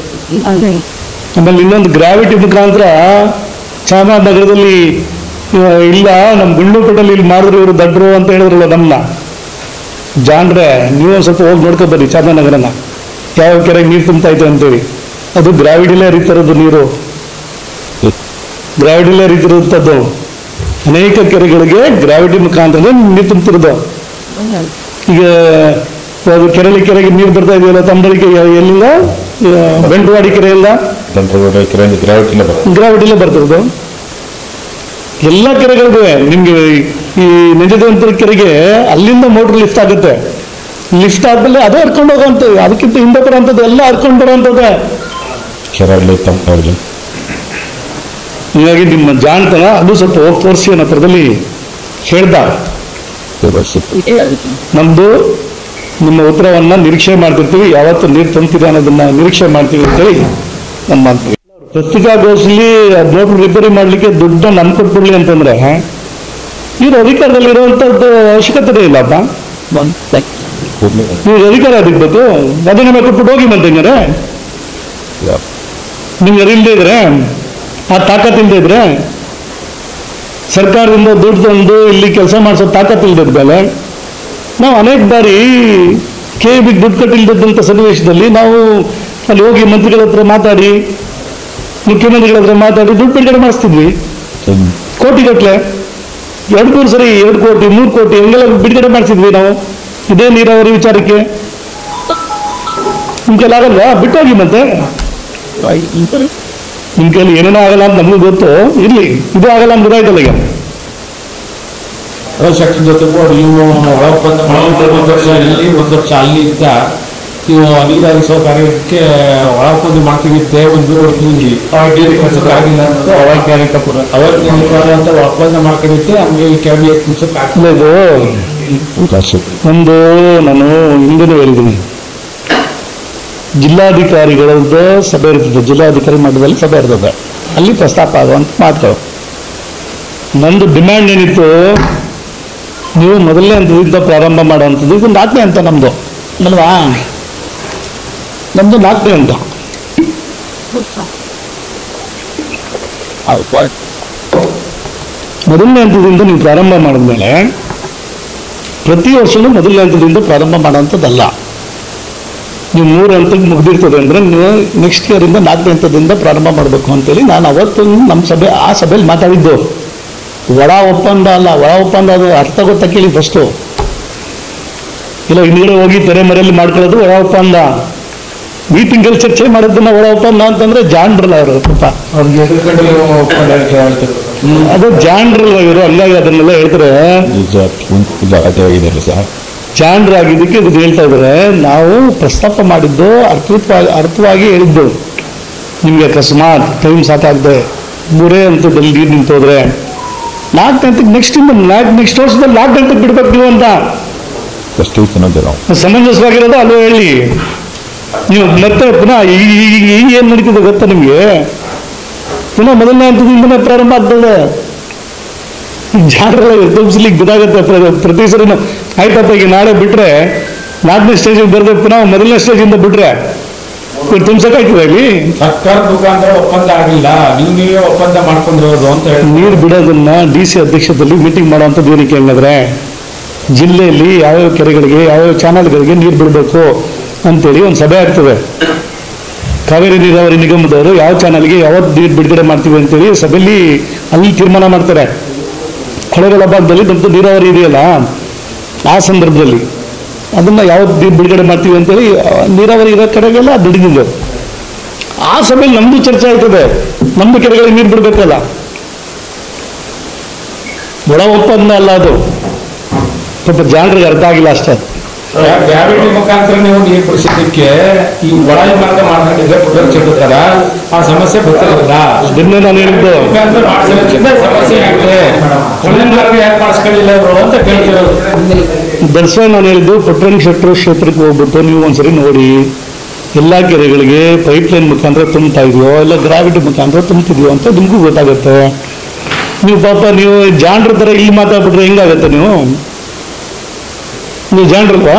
[SPEAKER 2] ಆಮೇಲೆ ಇನ್ನೊಂದು ಗ್ರಾವಿಟಿ ಮುಖಾಂತರ ಚಾಮರಾಜನಗರದಲ್ಲಿ ಇಲ್ಲ, ನಮ್ಮ ಗುಂಡ್ಲುಪೇಟೆಯಲ್ಲಿ ಇಲ್ಲಿ ಮಾಡಿದ್ರು ಇವರು ದಡ್ರು ಅಂತ ಹೇಳಿದ್ರಲ್ಲ ನಮ್ಮನ್ನ ಜಾಣ್ರೆ, ನೀವು ಒಂದು ಸ್ವಲ್ಪ ಹೋಗಿ ನೋಡ್ಕೊ ಬರ್ರಿ ಚಾಮರಾಜನಗರನ, ಯಾವ ಕೆರೆಗೆ ನೀರು ತುಂಬ್ತಾ ಇದೆ ಅಂತೇಳಿ. ಅದು ಗ್ರಾವಿಟಿಲೇ ಹರಿತಿರೋದು ನೀರು, ಗ್ರಾವಿಟಿಲೇ ಹರಿತಿರುವಂಥದ್ದು. ಅನೇಕ ಕೆರೆಗಳಿಗೆ ಗ್ರಾವಿಟಿ ಮುಖಾಂತರ ನೀರು ತುಂಬ್ತಿರೋದು. ಈಗ ಅದು ಕೆರೆಗೆ ನೀರು ಬರ್ತಾ ಇದೆಯಲ್ಲ ತಂಬಳಿಕೆ ಎಲ್ಲಿಂದ, ಬೆಂಟವಾಡಿ ಕೆರೆಯಿಂದ, ಗ್ರಾವಿಟಿಲೇ ಬರ್ತದೆ. ಎಲ್ಲ ಕೆರೆಗಳಿಗೂ ನಿಮ್ಗೆ ಈ ನಿಜದೇವಂತರ ಕೆರೆಗೆ ಅಲ್ಲಿಂದ ಮೋಟ್ರ್ ಲಿಫ್ಟ್ ಆಗುತ್ತೆ. ಲಿಫ್ಟ್ ಆದ್ಮೇಲೆ ಅದೇ ಹರ್ಕೊಂಡು ಹೋಗೋಂಥದ್ದು, ಅದಕ್ಕಿಂತ ಹಿಂದೆ ಬರೋಂಥದ್ದು ಎಲ್ಲ ಹರ್ಕೊಂಡು ಬರೋಂಥದ್ದೇ. ಹೀಗಾಗಿ ನಿಮ್ಮ ಜಾಣತನ ಅದು ಸ್ವಲ್ಪ ಹೋಗಿ ತೋರಿಸಿ ಅನ್ನೋ ಥರದಲ್ಲಿ ಹೇಳ್ದ. ನಮ್ದು ನಿಮ್ಮ ಉತ್ತರವನ್ನ ನಿರೀಕ್ಷೆ ಮಾಡ್ತಿರ್ತೀವಿ, ಯಾವತ್ತು ನೀರು ತಂತಿದೆ ಅನ್ನೋದನ್ನ ನಿರೀಕ್ಷೆ ಮಾಡ್ತೀವಿ ಅಂತೇಳಿ ನಮ್ಮ ಮಾಡ್ತೀವಿ. ಪತ್ರಿಕಾಗೋಷ್ಠಿಲಿ ಮೋಟ್ರ್ ರಿಪೇರಿ ಮಾಡ್ಲಿಕ್ಕೆ ದುಡ್ಡನ್ನ ನಮ್ ಕೊಟ್ಬಿಡ್ಲಿ ಅಂತಂದ್ರೆ ಇವ್ರ ಅಧಿಕಾರದಲ್ಲಿ ಇರುವಂತದ್ದು ಅವಶ್ಯಕತೆ ಇಲ್ಲಪ್ಪ. ನೀವು ಅಧಿಕಾರ ಅದಕ್ಕೆ ಬೇಕು, ರಾಜೀನಾಮೆ ಕೊಟ್ಬಿಟ್ಟು ಹೋಗಿ ಮಂತಂಗಾರೆ. ನಿಮ್ಗೆ ಅರಿಲ್ಲದೆ ಇದ್ರೆ, ಆ ತಾಕತ್ತಿಲ್ಲದೆ ಇದ್ರೆ, ಸರ್ಕಾರದಿಂದ ದುಡ್ಡು ತಂದು ಇಲ್ಲಿ ಕೆಲಸ ಮಾಡಿಸೋ ತಾಕತ್ತಿಲ್ಲದ ಮೇಲೆ ನಾವು ಅನೇಕ ಬಾರಿ KEBಗೆ ದುಡ್ಡು ಕಟ್ಟಿಲ್ಲದಂಥ ಸನ್ನಿವೇಶದಲ್ಲಿ ನಾವು ಅಲ್ಲಿ ಹೋಗಿ ಮಂತ್ರಿಗಳ ಹತ್ರ ಮಾತಾಡಿ, ಮುಖ್ಯಮಂತ್ರಿಗಳ ಹತ್ರ ಮಾತಾಡಿ ದುಡ್ಡು ಬಿಡುಗಡೆ ಮಾಡಿಸ್ತಿದ್ವಿ. ಕೋಟಿಗಟ್ಟಲೆ 2-3 ಸರಿ 2 ಕೋಟಿ 3 ಕೋಟಿ ಹಂಗೆಲ್ಲ ಬಿಡುಗಡೆ ಮಾಡಿಸಿದ್ವಿ ನಾವು ಇದೇ ನೀರಾವರಿ ವಿಚಾರಕ್ಕೆ. ನಿಮ್ ಕೈಲಿ ಆಗಲ್ವಾ? ಬಿಟ್ಟೋಗಿ ಮತ್ತೆ. ನಿಮ್ ಕೈಲಿ ಏನೇನೋ ಆಗಲ್ಲ ಅಂತ ನಮಗೂ ಗೊತ್ತು, ಇರ್ಲಿ, ಇದು ಆಗಲ್ಲ ಅಂತ ಗೊತ್ತಾಯ್ತಲ್ಲ ಈಗ.
[SPEAKER 4] ಸೆಕ್ಷನ್ ಜೊತೆಗೂ ನೀವು ಒಂದು ವರ್ಷ ಅಲ್ಲಿ ಇದ್ದ ನೀವು ನೀರಾವರಿ ಸೌಕರ್ಯಕ್ಕೆ ಒಳಪಂದು ಮಾಡ್ತಿದ್ದೆ, ಒಂದು ಆಗಿಲ್ಲ ಅಂತ ಅವೈಜ್ಞಾನಿಕವಾದಂತ ಒಪ್ಪಂದ ಮಾಡ್ಕೊಂಡಿದ್ದೆ. ಹಂಗೆ ಕ್ಯಾಬಿನೆಟ್
[SPEAKER 2] ಒಂದು ನಾನು ಹಿಂದೆನೂ ಹೇಳಿದ್ದೀನಿ, ಜಿಲ್ಲಾಧಿಕಾರಿಗಳದ್ದು ಸಭೆ ಇರ್ತದೆ, ಜಿಲ್ಲಾಧಿಕಾರಿ ಮಟ್ಟದಲ್ಲಿ ಸಭೆ ಇರ್ತದೆ, ಅಲ್ಲಿ ಪ್ರಸ್ತಾಪ ಆಗುವಂತ ಮಾತುಗಳು. ನಂದು ಡಿಮ್ಯಾಂಡ್ ಏನಿತ್ತು, ನೀವು ಮೊದಲನೇ ಹಂತದಿಂದ ಪ್ರಾರಂಭ ಮಾಡುವಂಥದ್ದು. ಇದು 4ನೇ ಹಂತ ನಮ್ದು ಅಲ್ವಾ? ನಮ್ದು 4ನೇ ಹಂತ. ಮೊದಲನೇ ಹಂತದಿಂದ ನೀವು ಪ್ರಾರಂಭ ಮಾಡಿದ್ಮೇಲೆ ಪ್ರತಿ ವರ್ಷನೂ ಮೊದಲನೇ ಹಂತದಿಂದ ಪ್ರಾರಂಭ ಮಾಡೋಂಥದ್ದಲ್ಲ. ನೀವು 3 ಹಂತಕ್ಕೆ ಮುಗ್ದಿರ್ತದೆ ಅಂದ್ರೆ ನೀವು ನೆಕ್ಸ್ಟ್ ಇಯರಿಂದ 4ನೇ ಹಂತದಿಂದ ಪ್ರಾರಂಭ ಮಾಡಬೇಕು ಅಂತೇಳಿ ನಾನು ಅವತ್ತು ನಮ್ಮ ಆ ಸಭೆಯಲ್ಲಿ ಮಾತಾಡಿದ್ದು. ಒಳ ಒಪ್ಪಂದ ಅಲ್ಲ, ಒಳ ಒಪ್ಪಂದ ಅದು ಅರ್ಥ ಗೊತ್ತಾ ಕೇಳಿ ಫಸ್ಟು. ಇಲ್ಲ ಹಿಂದ್ಗಡೆ ಹೋಗಿ ತೆರೆ ಮರೆಯಲ್ಲಿ ಮಾಡ್ಕೊಳ್ಳೋದು ಒಳ ಒಪ್ಪಂದ. ಮೀಟಿಂಗಲ್ಲಿ ಚರ್ಚೆ ಮಾಡೋದನ್ನ ಒಳ ಒಪ್ಪಂದ ಅಂತಂದ್ರೆ ಜಾಣ್ರಲ್ಲ ಅವರು ಪಾಪ. ಅದು ಜಾಣ್ರಲ್ಲ ಇವರು, ಹಂಗಾಗಿ ಅದನ್ನೆಲ್ಲ ಹೇಳ್ತಾರೆ. ಜಾಣ್ರಾಗಿದ್ದಕ್ಕೆ ಇದು ಹೇಳ್ತಾ ಇದ್ದಾರೆ. ನಾವು ಪ್ರಸ್ತಾಪ ಮಾಡಿದ್ದು ಅರ್ಥವಾಗಿ ಹೇಳಿದ್ದು. ನಿಮ್ಗೆ ಅಕಸ್ಮಾತ್ ಟೈಮ್ ಸಾಕಾಗದೆ 3ನೇ ಹಂತದಲ್ಲಿ ನೀರು ನಿಂತೋದ್ರೆ 4ನೇ ಹಂತಕ್ಕೆ ನೆಕ್ಸ್ಟ್ ವರ್ಷದಲ್ಲಿ 4ನೇ ಹಂತಕ್ಕೆ ಬಿಡ್ಬೇಕು ನೀವು ಅಂತ ಸಮಂಜಸವಾಗಿರೋದು ಅಲ್ಲೂ ಹೇಳಿ. ನೀವು ಮತ್ತೆ ಪುನಃ ಈಗ ಏನ್ ನಡೀತಿದೆ ಗೊತ್ತಾ ನಿಮ್ಗೆ? ಪುನಃ ಮೊದಲನೇ ಹಂತದಿಂದನೇ ಪ್ರಾರಂಭ ಆಗ್ತದೆ. ಜಾಗ್ರಲ್ಲ ತುಂಬಿಸ್ಲಿಕ್ಕೆ ಗೊತ್ತಾಗುತ್ತೆ ಪ್ರತಿ ಸರಿನೂ. ಆಯ್ತಪ್ಪ ಈಗ ನಾಳೆ ಬಿಟ್ರೆ 4ನೇ ಸ್ಟೇಜಿಗೆ ಬರದೆ ಪುನಃ ಮೊದಲನೇ ಸ್ಟೇಜಿಂದ ಬಿಟ್ರೆ ತುಂಬಿಸಕ್ಕಾಗ್ತದೆ ಇಲ್ಲಿ.
[SPEAKER 4] ಸರ್ಕಾರದ ಮುಖಾಂತರ ಒಪ್ಪಂದ ಆಗಿಲ್ಲ, ನೀವೇ ಒಪ್ಪಂದ ಮಾಡ್ಕೊಂಡಿರೋದು ಅಂತ ಹೇಳಿ
[SPEAKER 2] ನೀರು ಬಿಡೋದನ್ನ DC ಅಧ್ಯಕ್ಷತೆಯಲ್ಲಿ ಮೀಟಿಂಗ್ ಮಾಡುವಂಥದ್ದು ಏನಕ್ಕೆ ಹಂಗಾದ್ರೆ, ಜಿಲ್ಲೆಯಲ್ಲಿ ಯಾವ್ಯಾವ ಕೆರೆಗಳಿಗೆ ಯಾವ್ಯಾವ ಚಾನಲ್ಗಳಿಗೆ ನೀರು ಬಿಡಬೇಕು ಅಂತೇಳಿ ಒಂದು ಸಭೆ ಆಗ್ತದೆ. ಕಾವೇರಿ ನೀರಾವರಿ ನಿಗಮದವರು ಯಾವ ಚಾನಲ್ಗೆ ಯಾವತ್ತು ನೀರು ಬಿಡುಗಡೆ ಮಾಡ್ತೀವಿ ಅಂತೇಳಿ ಸಭೆಯಲ್ಲಿ ಅಲ್ಲಿ ತೀರ್ಮಾನ ಮಾಡ್ತಾರೆ. ಕೊಳೆಗಳ ಭಾಗದಲ್ಲಿ ನಮ್ದು ನೀರಾವರಿ ಇದೆಯಲ್ಲ, ಆ ಸಂದರ್ಭದಲ್ಲಿ ಅದನ್ನ ಯಾವತ್ತು ನೀರು ಬಿಡುಗಡೆ ಮಾಡ್ತೀವಿ ಅಂತೇಳಿ ನೀರಾವರಿ ಇರೋ ಕಡೆಗೆಲ್ಲ ದುಡಿದಿದ್ದು. ಆ ಸಭೆಯಲ್ಲಿ ನಮ್ದು ಚರ್ಚೆ ಆಗ್ತದೆ, ನಮ್ದು ಕೆರೆಗಳಿಗೆ ನೀರು ಬಿಡಬೇಕಲ್ಲ. ಒಳ ಒಪ್ಪಂದ ಅಲ್ಲ ಅದು. ಸ್ವಲ್ಪ ಜನರಿಗೆ ಅರ್ಥ ಆಗಿಲ್ಲ ಅಷ್ಟೇ.
[SPEAKER 4] ಗ್ರಾವಿಟಿ ಮುಖಾಂತರ ನೀವು ನೀರು ಬಿಡಿಸಿದ್ದಕ್ಕೆ ಈ ಒಳ ಮಾರ್ಗ ಮಾಡ್ಕೊಂಡಿದ್ರೆ ಪುನರ್ಚೆಲ್ಲ ಆ ಸಮಸ್ಯೆ ಗೊತ್ತಿರಲ್ಲ.
[SPEAKER 2] ಅದನ್ನೇ ನಾನು ಹೇಳಿದ್ದು,
[SPEAKER 4] ಸಮಸ್ಯೆ ಆಗಿದೆ, ಮಾರ್ಗ ಯಾಕೆ ಮಾಡಿಸ್ಕೊಳ್ಳಿಲ್ಲ ಅವರು ಅಂತ ಕೇಳ್ತಿರೋದು.
[SPEAKER 2] ದರ್ಶನ ನಾನು ಹೇಳಿದ್ದು, ಪುಟ್ಟರಂಗ ಶೆಟ್ಟರು ಕ್ಷೇತ್ರಕ್ಕೆ ಹೋಗ್ಬಿಟ್ಟು ನೀವು ಒಂದ್ಸರಿ ನೋಡಿ, ಎಲ್ಲ ಕೆರೆಗಳಿಗೆ ಪೈಪ್ಲೈನ್ ಮುಖಾಂತರ ತುಂಬ್ತಾ ಇದೆಯೋ ಇಲ್ಲ ಗ್ರಾವಿಟಿ ಮುಖಾಂತರ ತುಂಬ್ತಿದೆಯೋ ಅಂತ ನಿಮಗೂ ಗೊತ್ತಾಗುತ್ತೆ. ನೀವು ಪಾಪ ನೀವು ಜಾಣ್ರ ಥರ ಇಲ್ಲಿ ಮಾತಾಡ್ಬಿಟ್ರೆ ಹೆಂಗಾಗತ್ತೆ? ನೀವು ಜಾಣ್ರಲ್ವಾ?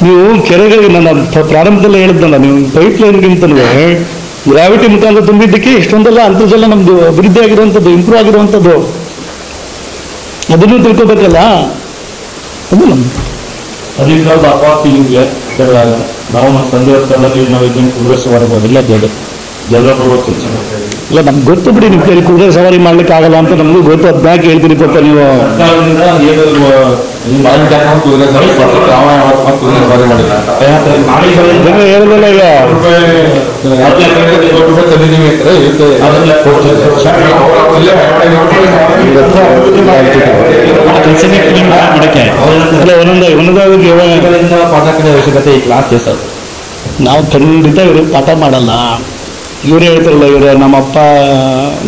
[SPEAKER 2] ನೀವು ಕೆರೆಗಳಿಗೆ ನಾನು ಪ್ರಾರಂಭದಲ್ಲೇ ಹೇಳಿದ್ದಲ್ಲ, ನೀವು ಪೈಪ್ಲೈನ್ಗಿಂತಲೂ ಗ್ರಾವಿಟಿ ಮುಖಾಂತರ ತುಂಬಿದ್ದಕ್ಕೆ ಇಷ್ಟೊಂದೆಲ್ಲ ಅಂತರ್ಜಲ ನಮ್ದು ಅಭಿವೃದ್ಧಿ ಆಗಿರುವಂಥದ್ದು, ಇಂಪ್ರೂವ್ ಆಗಿರುವಂಥದ್ದು. ಅದನ್ನು ತಿಳ್ಕೊಬೇಕಲ್ಲ. ಅದು ನಮ್ದು
[SPEAKER 4] ಅಧಿಕಾರದ ಅಪಾತಿ ನಾವು ಸಂದೇಹದಲ್ಲಿ ನಾವು ಇದನ್ನು ಪುರಸ್ವರೆಲ್ಲ ಬೇಡ.
[SPEAKER 2] ಇಲ್ಲ ನಮ್ಗೆ ಗೊತ್ತು ಬಿಡಿ, ನಿಮ್ಮ ಕೈಲಿ ಕುದುರೆ ಸವಾರಿ ಮಾಡ್ಲಿಕ್ಕೆ ಆಗಲ್ಲ ಅಂತ ನಮಗೂ ಗೊತ್ತು. ಅದನ್ನ ಹೇಳ್ತೀನಿ ಪಾಪ ನೀವು. ಹೇಳಿದಲ್ಲ ಈಗ
[SPEAKER 1] ಅವಶ್ಯಕತೆ ಈ ಕ್ಲಾಸ್ ಸರ್.
[SPEAKER 2] ನಾವು ಖಂಡಿತ ಇವ್ರಿಗೆ ಪಾಠ ಮಾಡಲ್ಲ. ಇವರೇ ಹೇಳ್ತಾರಲ್ಲ, ಇವರು ನಮ್ಮಪ್ಪ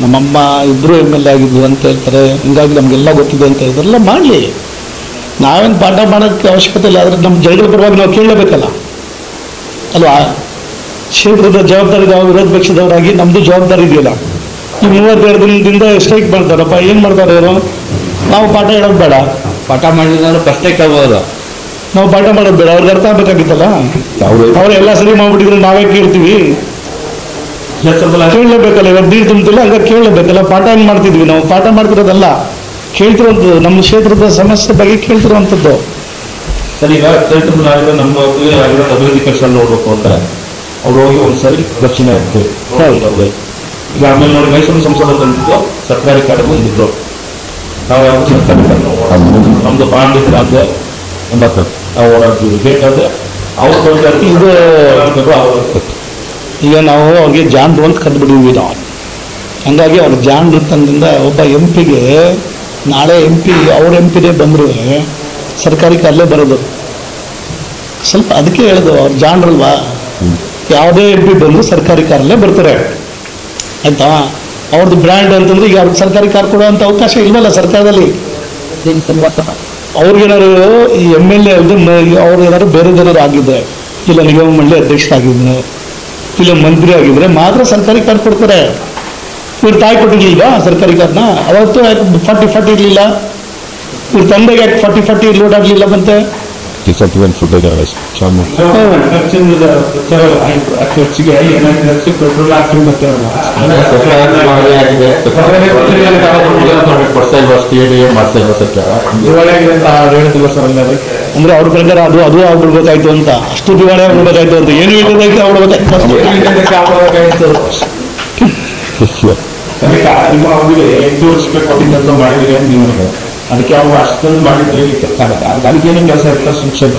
[SPEAKER 2] ನಮ್ಮಮ್ಮ ಇಬ್ಬರು MLA ಆಗಿದ್ವಿ ಅಂತ ಹೇಳ್ತಾರೆ, ಹಿಂಗಾಗಿ ನಮಗೆಲ್ಲ ಗೊತ್ತಿದೆ ಅಂತ ಇದೆಲ್ಲ ಮಾಡಲಿ. ನಾವೇನು ಪಾಠ ಮಾಡೋಕ್ಕೆ ಅವಶ್ಯಕತೆ ಇಲ್ಲ. ಆದರೆ ನಮ್ಮ ಜನಗಳ ಪರವಾಗಿ ನಾವು ಕೇಳಲೇಬೇಕಲ್ಲ ಅಲ್ವಾ? ಕ್ಷೇತ್ರದ ಜವಾಬ್ದಾರಿ ನಾವು ವಿರೋಧ ಪಕ್ಷದವರಾಗಿ ನಮ್ಮದು ಜವಾಬ್ದಾರಿ ಇದೆಯಲ್ಲ. ಈ 32 ದಿನದಿಂದ ಸ್ಟ್ರೈಕ್ ಮಾಡ್ತಾರಪ್ಪ, ಏನು ಮಾಡ್ತಾರೆ ಇವರು? ನಾವು ಪಾಠ ಹೇಳೋದು ಬೇಡ,
[SPEAKER 1] ಪಾಠ ಮಾಡಿದ್ರೆ ಪ್ರಶ್ನೆ ಕೇಳ್ಬೋದು.
[SPEAKER 2] ನಾವು ಪಾಠ ಮಾಡೋದು ಬೇಡ, ಅವ್ರಿಗೆ ಅರ್ಥ ಆಗಬೇಕಾಗಿತ್ತಲ್ಲ. ಅವ್ರು ಎಲ್ಲ ಸರಿ ಮಾಡ್ಬಿಟ್ಟಿದ್ರೆ ನಾವೇ ಕೇಳ್ತೀವಿ? ಕೇಳಲೇಬೇಕಲ್ಲ. ಇವಾಗ ನೀರು ತುಂಬ್ತಿಲ್ಲ, ಹಂಗಾಗಿ ಕೇಳಲೇಬೇಕಲ್ಲ. ಪಾಠ ಹೆಂಗೆ ಮಾಡ್ತಿದ್ವಿ ನಾವು? ಪಾಠ ಮಾಡ್ತಿರೋದಲ್ಲ, ಕೇಳ್ತಿರೋದು ನಮ್ಮ ಕ್ಷೇತ್ರದ ಸಮಸ್ಯೆ ಬಗ್ಗೆ ಕೇಳ್ತಿರುವಂಥದ್ದು.
[SPEAKER 1] ಸರ್, ಈಗ ನಮ್ಮ ಅಭಿವೃದ್ಧಿ ಕೆಲಸ ನೋಡ್ಬೇಕು ಅಂತ ಅವ್ರು ಹೋಗಿ ಒಂದ್ಸರಿ ದಕ್ಷಿಣ ಇತ್ತು. ಈಗ ಆಮೇಲೆ ನೋಡಿ ಮೈಸೂರು ಸಂಸದರು ಬಂದಿದ್ದು ಸರ್ಕಾರಿ ಕಾರ್ಡ್ ಬಂದಿದ್ರು. ನಾವು ಯಾವ ಸರ್ಕಾರಿ ಕಾರ್ಡ್ ನಮ್ದು ಬಾಂಡ್ ಇದ್ರೆ ಎಂಬತ್ತು ನಾವು ಓಡಾಡ್ತೀವಿ. ಬೇಕಾದ್ರೆ ಅವ್ರು ಇದು
[SPEAKER 2] ಈಗ ನಾವು ಅವ್ರಿಗೆ ಜಾನ್ರು ಅಂತ ಕರೆದ್ಬಿಟ್ಟಿದ್ವಿ ನಾವು. ಹಂಗಾಗಿ ಅವ್ರ ಜಾನ್ರು ತಂದಿಂದ ಒಬ್ಬ MP ನಾಳೆ MP ಅವ್ರ MP ಬಂದರೂ ಸರ್ಕಾರಿ ಕಾಲೇ ಬರೋದು. ಸ್ವಲ್ಪ ಅದಕ್ಕೆ ಹೇಳೋದು, ಅವ್ರು ಜಾನ್ರಲ್ವಾ, ಯಾವುದೇ MP ಬಂದರೂ ಸರ್ಕಾರಿ ಕಾರಲ್ಲೇ ಬರ್ತಾರೆ ಆಯ್ತಾ. ಅವ್ರದ್ದು ಬ್ರ್ಯಾಂಡ್ ಅಂತಂದ್ರೆ ಈಗ ಅವ್ರಿಗೆ ಸರ್ಕಾರಿ ಕಾರ್ ಕೊಡುವಂಥ ಅವಕಾಶ ಇಲ್ವಲ್ಲ ಸರ್ಕಾರದಲ್ಲಿ. ಅವ್ರಿಗೇನಾದ್ರು ಈ MLA ಅಲ್ಲದೆ ಅವ್ರು ಏನಾದ್ರು ಬೇರೆದೇನಾದ್ರು ಆಗಿದ್ರೆ, ಇಲ್ಲ ನಿಗಮ ಮಂಡಳಿ ಅಧ್ಯಕ್ಷರಾಗಿದ್ರೆ, ಇಲ್ಲ ಮಂತ್ರಿ ಆಗಿದ್ರೆ ಮಾತ್ರ ಸರ್ಕಾರಿ ಕಾರ್ ಕೊಡ್ತಾರೆ. ಇವ್ರು ತಾಯಿ ಕೊಟ್ಟಿರ್ಲಿಲ್ವಾ ಸರ್ಕಾರಿ ಕಾರ್ನ? ಅವತ್ತು 40 ಇರಲಿಲ್ಲ. ಇವ್ರ ತಂದೆಗೆ 40 ಲೋಡ್ ಆಗಲಿಲ್ಲ. ಮತ್ತೆ
[SPEAKER 4] ಖರ್ಚಿಗೆ ಪೆಟ್ರೋಲ್ ಹಾಕಿ ಮತ್ತೆ
[SPEAKER 2] ಅಂದ್ರೆ ಅವ್ರ ಪ್ರಕಾರ ಅದು ಆಗ್ಬಿಡ್ಬೇಕಾಯ್ತು ಅಂತ, ಅಷ್ಟು ದಿವಾಳಿ ಆಗ್ಬಿಡ್ಬೇಕಾಯ್ತು ಅಂತ, ಏನು ಇಲ್ಲದಾಯ್ತು ಆಗ್ಬಿಡ್ಬೇಕಾಯ್ತು.
[SPEAKER 4] ಅವ್ರಿಗೆ 8 ವರ್ಷ ಕೆಲಸ ಮಾಡಿದ್ರೆ ನೀವು ಅದಕ್ಕೆ ಅವ್ರು ಅಷ್ಟೊಂದು ಮಾಡಿದ್ರೆ ಕೆಲಸ ಆಗುತ್ತೆ. ಅದಕ್ಕೇನು ಕೆಲಸ ಇರ್ತಾರೆ ಶಿಕ್ಷಕ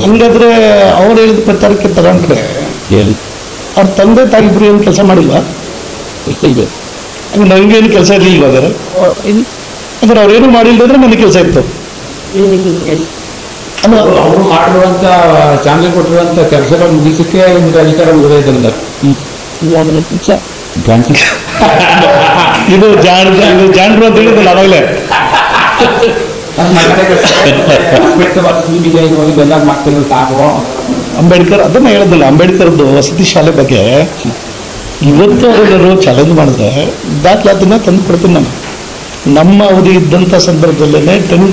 [SPEAKER 2] ಹಂಗಾದ್ರೆ ಅವ್ರು ಹೇಳಿದ ಪ್ರಚಾರಕ್ಕೆ ತಗೊಂಡ್ರೆ ಅವ್ರ ತಂದೆ ತಾಯಿ ಇಬ್ರು ಏನು ಕೆಲಸ ಮಾಡಿಲ್ವಾ? ನಂಗೇನು ಕೆಲಸ ಇರಲಿಲ್ವ? ಅಂದ್ರೆ ಅವ್ರೇನು ಮಾಡಿಲ್ದ್ರೆ ನನಗೆ ಕೆಲಸ ಇತ್ತು.
[SPEAKER 4] ಅವರು ಮಾಡಿರುವಂತ ಚಾನಲ್ ಕೊಟ್ಟಿರುವಂತ ಕೆಲಸಗಳು ಮುಗಿಸಕ್ಕೆ ಅಧಿಕಾರ ಮುಗಿದ
[SPEAKER 2] ಇದು ಜಾಂಡ್ರು ಅಂತ ಹೇಳಿದ್ರಲ್ಲ ಅವಾಗಲೇ. ಅಂಬೇಡ್ಕರ್ ಅದನ್ನ ಹೇಳಿದ್ನಲ್ಲ, ಅಂಬೇಡ್ಕರ್ದು ವಸತಿ ಶಾಲೆ ಬಗ್ಗೆ ಇವತ್ತು ಅವರೆಲ್ಲರೂ ಚಾಲೆಂಜ್ ಮಾಡಿದ್ರೆ ದಾಖಲಾತಿನ ತಂದು ಕೊಡ್ತೀನಿ ನಾನು. ನಮ್ಮ ಅವಧಿ ಇದ್ದಂಥ ಸಂದರ್ಭದಲ್ಲೇ ಟೆಂಡರ್